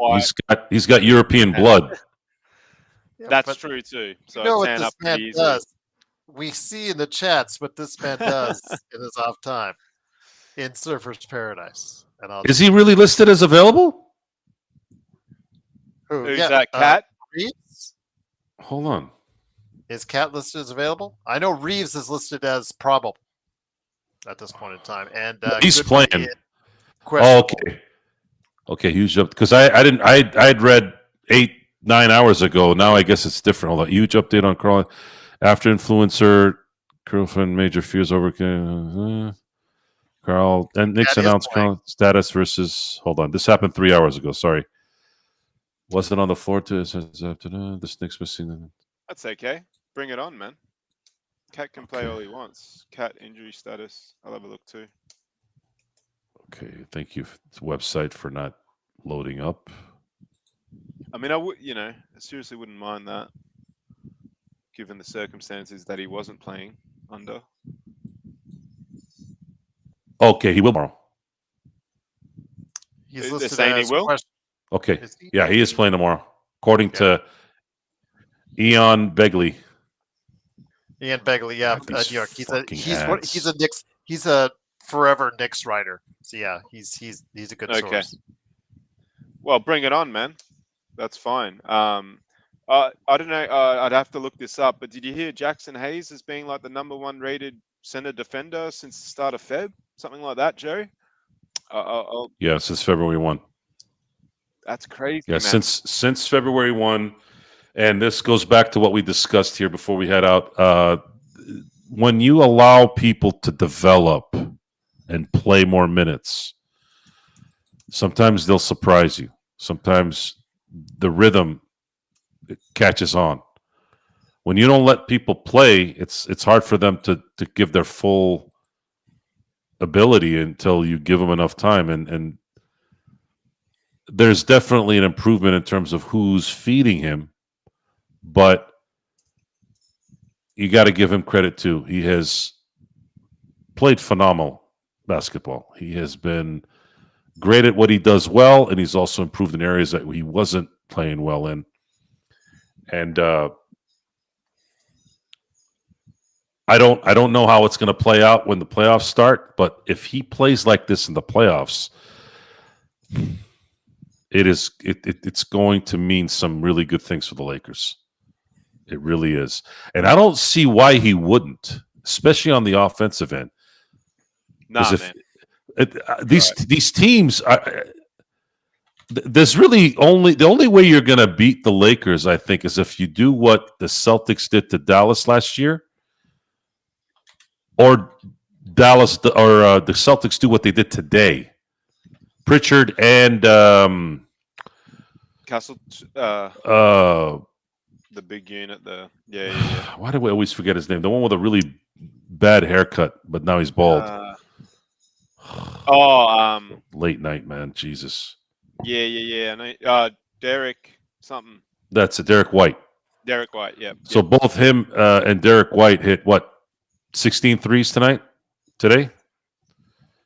He's got European blood. Yeah, that's true too. So you know what this man does. We see in the chats what this man does in his off time in Surfer's Paradise. Is he really listed as available? Who's that? Cat? Reeves? Hold on. Is Cat listed as available? I know Reeves is listed as probable at this point in time, and he's playing. Okay, huge up because I'd read 8-9 hours ago. Now I guess it's different. Hold on, huge update on Carl after influencer girlfriend major fears over Carl and Knicks announced Carl status versus. Hold on, this happened 3 hours ago. Sorry, wasn't on the floor to this Knicks missing. That's okay. Bring it on, man. Cat can play all he wants. Cat injury status. I'll have a look too. Okay, thank you, website, for not loading up. I mean, I seriously wouldn't mind that, given the circumstances that he wasn't playing under. Okay, he will tomorrow. He's listed saying he will. Okay, yeah, he is playing tomorrow, according to Ian Begley. Ian Begley, yeah, he's a Knicks. He's a forever Knicks writer. So yeah, he's a good source. Well, bring it on, man. That's fine. I don't know. I'd have to look this up. But did you hear Jackson Hayes as being like the #1 rated center defender since the start of Feb? Something like that, Joe? Yeah, since February 1. That's crazy. Yeah, man. since February 1. And this goes back to what we discussed here before we head out. When you allow people to develop and play more minutes, sometimes they'll surprise you. Sometimes the rhythm catches on. When you don't let people play, it's hard for them to give their full ability until you give them enough time. And there's definitely an improvement in terms of who's feeding him. But you got to give him credit too. He has played phenomenal basketball. He has been great at what he does well, and he's also improved in areas that he wasn't playing well in. And I don't know how it's going to play out when the playoffs start, but if he plays like this in the playoffs, it's going to mean some really good things for the Lakers. It really is. And I don't see why he wouldn't, especially on the offensive end. Nah, man. These teams, there's really the only way you're going to beat the Lakers, I think, is if you do what the Celtics did to Dallas last year, or the Celtics do what they did today. Pritchard and Castle. The big unit there. Yeah. Why do we always forget his name? The one with a really bad haircut, but now he's bald. Late night, man. Jesus. Yeah. I know. Derek something. That's it. Derek White. Derek White, yeah. So both him and Derek White hit what? 16 threes today?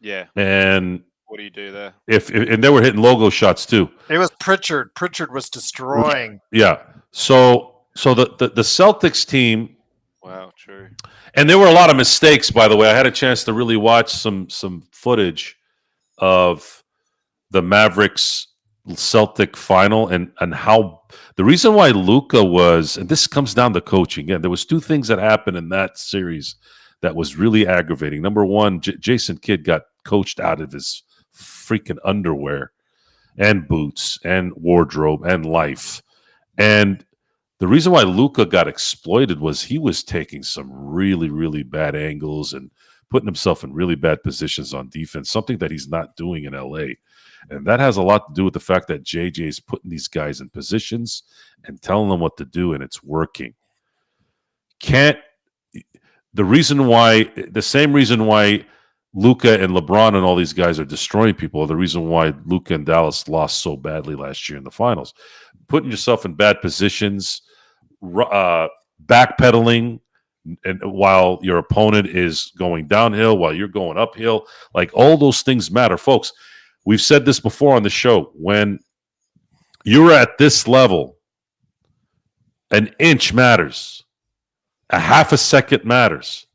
Yeah. And what do you do there? And they were hitting logo shots too. It was Pritchard. Pritchard was destroying. Yeah. So the Celtics team. Wow, true. And there were a lot of mistakes, by the way. I had a chance to really watch some footage of the Mavericks Celtic final and how the reason why Luka was, and this comes down to coaching. Again, there was two things that happened in that series that was really aggravating. Number one, Jason Kidd got coached out of his freaking underwear and boots and wardrobe and life. And the reason why Luka got exploited was he was taking some really, really bad angles and putting himself in really bad positions on defense, something that he's not doing in LA. And that has a lot to do with the fact that JJ is putting these guys in positions and telling them what to do, and it's working. The same reason why Luka and LeBron and all these guys are destroying people, the reason why Luka and Dallas lost so badly last year in the finals. Putting yourself in bad positions, backpedaling, and while your opponent is going downhill, while you're going uphill, like all those things matter, folks. We've said this before on the show. When you're at this level, an inch matters. A half a second matters.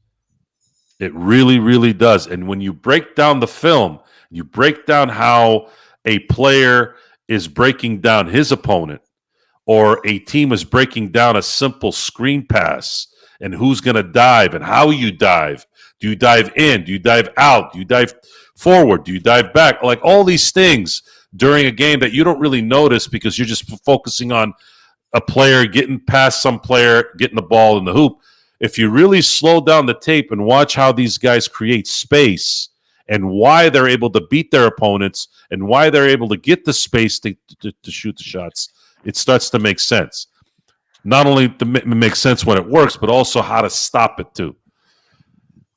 It really, really does. And when you break down the film, you break down how a player is breaking down his opponent, or a team is breaking down a simple screen pass, and who's going to dive and how you dive. Do you dive in? Do you dive out? Do you dive forward? Do you dive back? Like all these things during a game that you don't really notice because you're just focusing on a player getting past some player, getting the ball in the hoop. If you really slow down the tape and watch how these guys create space and why they're able to beat their opponents and why they're able to get the space to shoot the shots, it starts to make sense. Not only to make sense when it works, but also how to stop it too.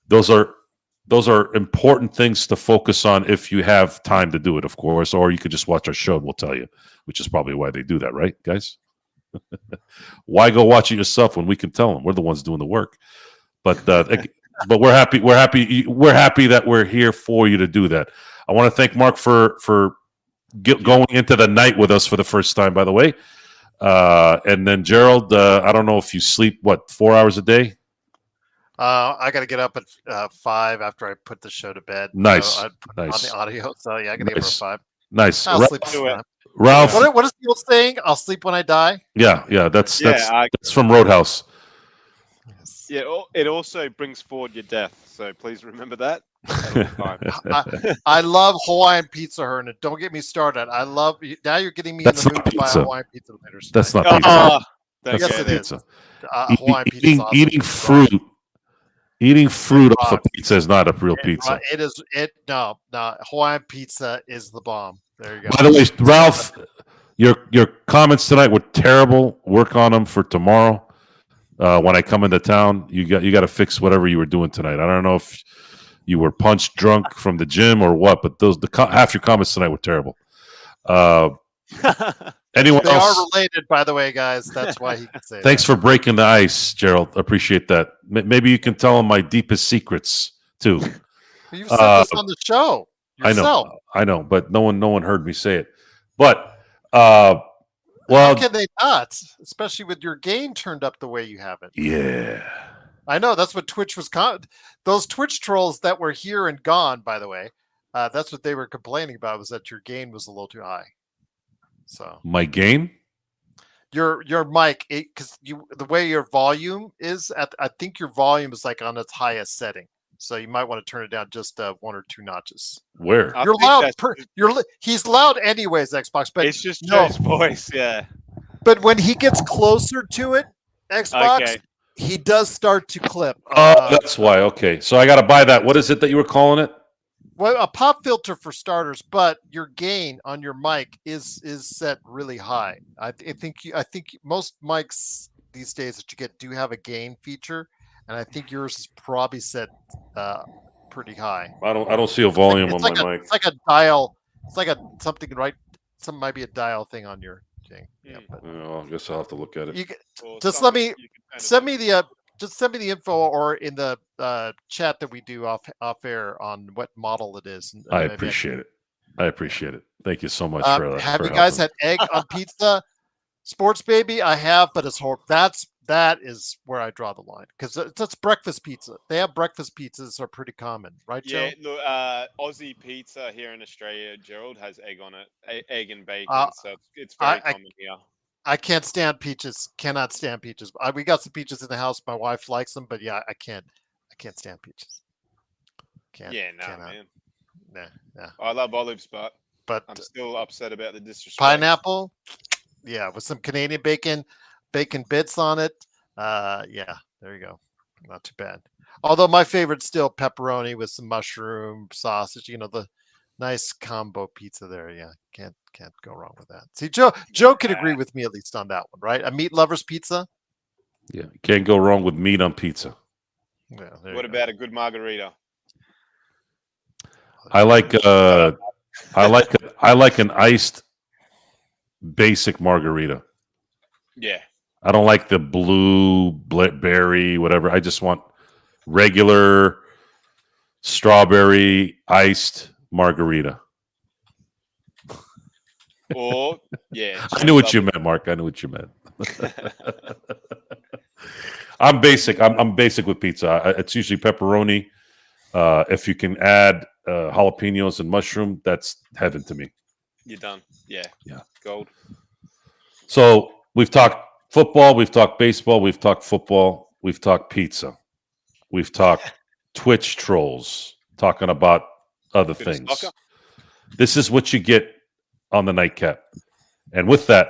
Those are important things to focus on if you have time to do it, of course, or you could just watch our show and we'll tell you, which is probably why they do that, right, guys? Why go watch it yourself when we can tell them? We're the ones doing the work. But we're happy that we're here for you to do that. I want to thank Mark for going into the night with us for the first time, by the way. And then Gerald, I don't know if you sleep 4 hours a day. I got to get up at 5 after I put the show to bed. Nice, so I put nice on the audio. So yeah, I got to get up at 5. Nice. I'll sleep at 5. Ralph, what is the old saying? I'll sleep when I die. Yeah. That's from Roadhouse. Yes. Yeah, it also brings forward your death. So please remember that. I love Hawaiian pizza, Hernan. Don't get me started. I love now. You're getting me That's in the mood to buy pizza. Hawaiian pizza later. That's not pizza. Yes, That's it pizza. is. Hawaiian pizza is awesome. Eating fruit off a pizza is not a real pizza. It is. No. Hawaiian pizza is the bomb. There you go. By the way, Ralph, your comments tonight were terrible. Work on them for tomorrow. When I come into town, you got to fix whatever you were doing tonight. I don't know if you were punch drunk from the gym or what, but half your comments tonight were terrible. Anyone They else? are related, by the way, guys. That's why he can say Thanks for breaking the ice, Gerald. Appreciate that. Maybe you can tell him my deepest secrets too. You've said this on the show yourself. I know, but no one heard me say it. But how can they not? Especially with your gain turned up the way you have it. Yeah. I know that's what Twitch was. Those Twitch trolls that were here and gone, by the way, that's what they were complaining about, was that your gain was a little too high. So my gain, your mic, because the way your volume is I think your volume is like on its highest setting. So you might want to turn it down just 1 or 2 notches. Where you're loud, he's loud anyways, Xbox. But it's just Joe's voice, yeah. But when he gets closer to it, Xbox, he does start to clip. That's why. Okay, so I got to buy that. What is it that you were calling it? Well, a pop filter for starters, but your gain on your mic is set really high. I think most mics these days that you do have a gain feature, and I think yours is probably set pretty high. I don't see a volume on my mic. It's like a dial. It's like something right. Some might be a dial thing on your thing. Yeah, but I guess I'll have to look at it. Just let me send me the info or in the chat that we do off air on what model it is. And I appreciate it. Thank you so much for that. Have you guys had egg on pizza? Sports baby, I have, but it's horrible. That is where I draw the line because that's breakfast pizza. They have breakfast pizzas are pretty common, right, Joe? Yeah, look, Aussie pizza here in Australia, Gerald, has egg on it, egg and bacon, so it's very common here. I can't stand peaches. Cannot stand peaches. We got some peaches in the house. My wife likes them, but yeah, I can't stand peaches. Man. Nah. I love olives, but I'm still upset about the disrespect. Pineapple, yeah, with some Canadian bacon bits on it. Yeah, there you go. Not too bad. Although my favorite's still pepperoni with some mushroom sausage. The nice combo pizza there. Yeah, can't go wrong with that. See, Joe can agree with me at least on that one, right? A meat lover's pizza. Yeah, can't go wrong with meat on pizza. Yeah, what about a good margarita? I like an iced basic margarita. Yeah. I don't like the blue berry, whatever. I just want regular strawberry iced margarita. Or I knew what you meant, Mark. I knew what you meant. I'm basic. I'm basic with pizza. It's usually pepperoni. If you can add jalapenos and mushroom, that's heaven to me. You're done. Yeah. Gold. So we've talked football, we've talked baseball, we've talked football, we've talked pizza, we've talked Twitch trolls talking about other things. Soccer. This is what you get on the Nightcap. And with that,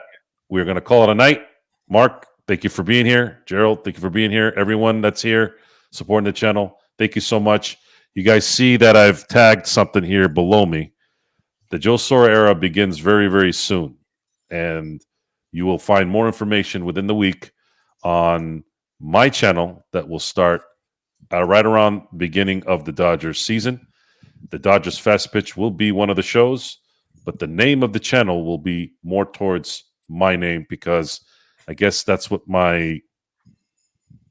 we're going to call it a night. Mark, thank you for being here. Gerald, thank you for being here. Everyone that's here supporting the channel, thank you so much. You guys see that I've tagged something here below me. The Joe Soro era begins very, very soon. And you will find more information within the week on my channel that will start right around the beginning of the Dodgers season. The Dodgers Fast Pitch will be one of the shows, but the name of the channel will be more towards my name because I guess that's what my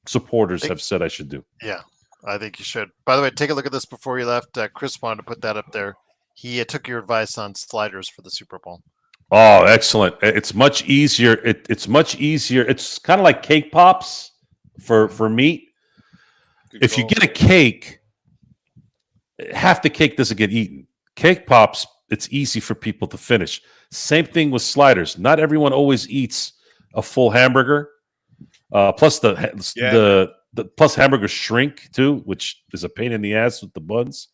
supporters have said I should do. Yeah, I think you should. By the way, take a look at this before you left. Chris wanted to put that up there. He took your advice on sliders for the Super Bowl. Oh, excellent. It's much easier. It's much easier. It's kind of like cake pops for meat. If you get a cake, half the cake doesn't get eaten. Cake pops, it's easy for people to finish. Same thing with sliders. Not everyone always eats a full hamburger. Plus plus hamburgers shrink too, which is a pain in the ass with the buns.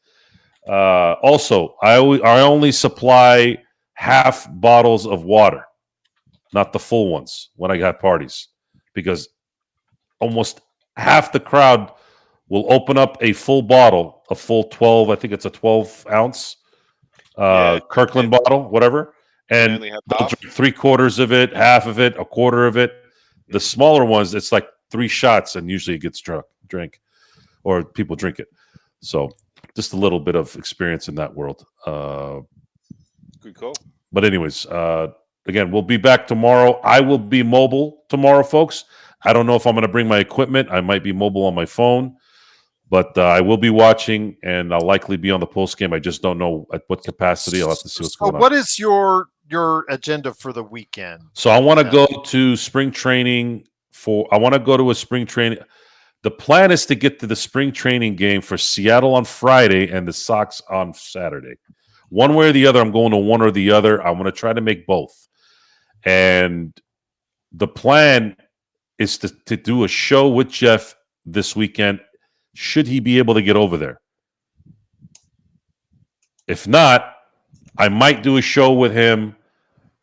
Also, I only supply half bottles of water, not the full ones when I got parties, because almost half the crowd will open up a full bottle, a full 12, I think it's a 12 ounce Kirkland bottle, whatever. And they'll drink 3/4 of it, half of it, 1/4 of it. The smaller ones, it's like 3 shots and usually it gets drink or people drink it. So just a little bit of experience in that world. Good call. But anyways, again, we'll be back tomorrow. I will be mobile tomorrow, folks. I don't know if I'm going to bring my equipment. I might be mobile on my phone, but I will be watching, and I'll likely be on the post game. I just don't know at what capacity. I'll have to see what's going on. What is your agenda for the weekend? So I want to go to spring training I want to go to a spring training. The plan is to get to the spring training game for Seattle on Friday and the Sox on Saturday. One way or the other, I'm going to one or the other. I'm going to try to make both. And the plan is to do a show with Jeff this weekend, should he be able to get over there. If not, I might do a show with him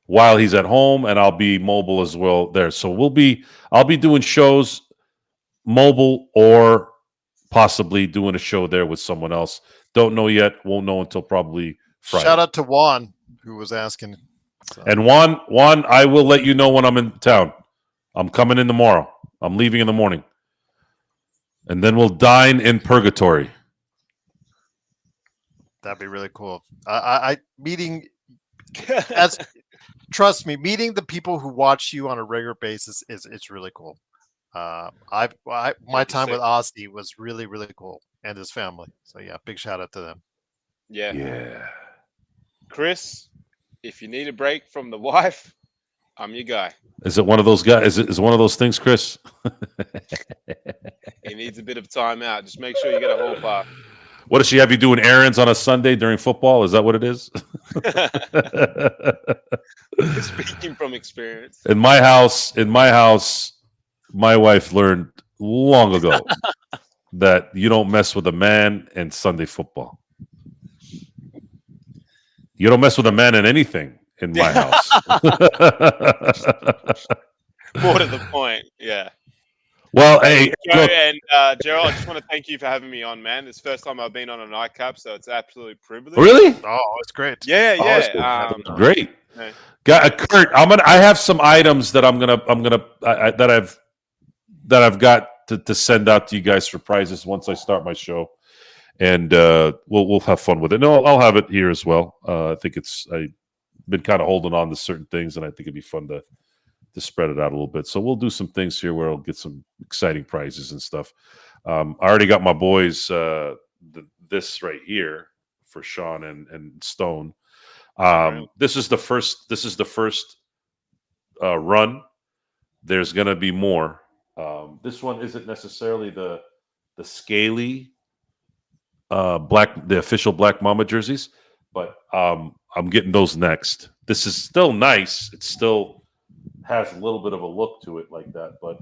while he's at home, and I'll be mobile as well there. So I'll be doing shows mobile or possibly doing a show there with someone else. Don't know yet. Won't know until probably Friday. Shout out to Juan, who was asking. So. And Juan, I will let you know when I'm in town. I'm coming in tomorrow. I'm leaving in the morning. And then we'll dine in purgatory. That'd be really cool. I meeting as trust me, meeting the people who watch you on a regular basis it's really cool. My time with Ozzy was really, really cool, and his family. So yeah, big shout out to them. Yeah. Chris, if you need a break from the wife, I'm your guy. Is it one of those guys? Is it one of those things, Chris? He needs a bit of time out. Just make sure you get a hall pass. What does she have you doing errands on a Sunday during football? Is that what it is? Speaking from experience. In my house, my wife learned long ago that you don't mess with a man in Sunday football. You don't mess with a man in anything in my house. More to the point, yeah. Well, hey, Joe look, and Gerald, I just want to thank you for having me on, man. It's the first time I've been on a nightcap, so it's absolutely privilege. really? Oh, it's great. Yeah. Great. Yeah. Kurt, I have some items that I've got to send out to you guys for prizes once I start my show, and we'll have fun with it. No, I'll have it here as well. I think I've been kind of holding on to certain things, and I think it'd be fun to spread it out a little bit. So we'll do some things here where I'll get some exciting prizes and stuff. I already got my boys this right here for Sean and Stone. This is the first run. There's going to be more. This one isn't necessarily the scaly the official Black Mamba jerseys, but I'm getting those next. This is still nice. It still has a little bit of a look to it like that, but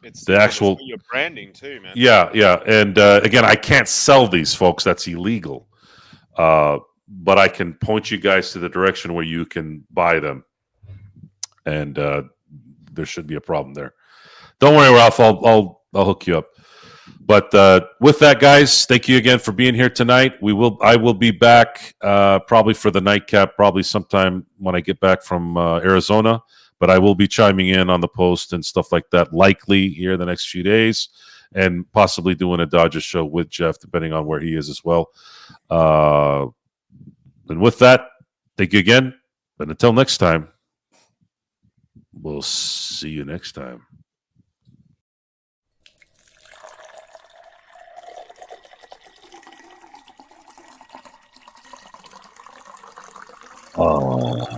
It's the actual your branding too, man. Yeah. And again, I can't sell these, folks. That's illegal. But I can point you guys to the direction where you can buy them, and there should be a problem there. Don't worry, Ralph. I'll hook you up. But with that, guys, thank you again for being here tonight. I will be back probably for the nightcap, probably sometime when I get back from Arizona. But I will be chiming in on the post and stuff like that, likely here the next few days, and possibly doing a Dodgers show with Jeff, depending on where he is as well. And with that, thank you again. And until next time, we'll see you next time. Oh.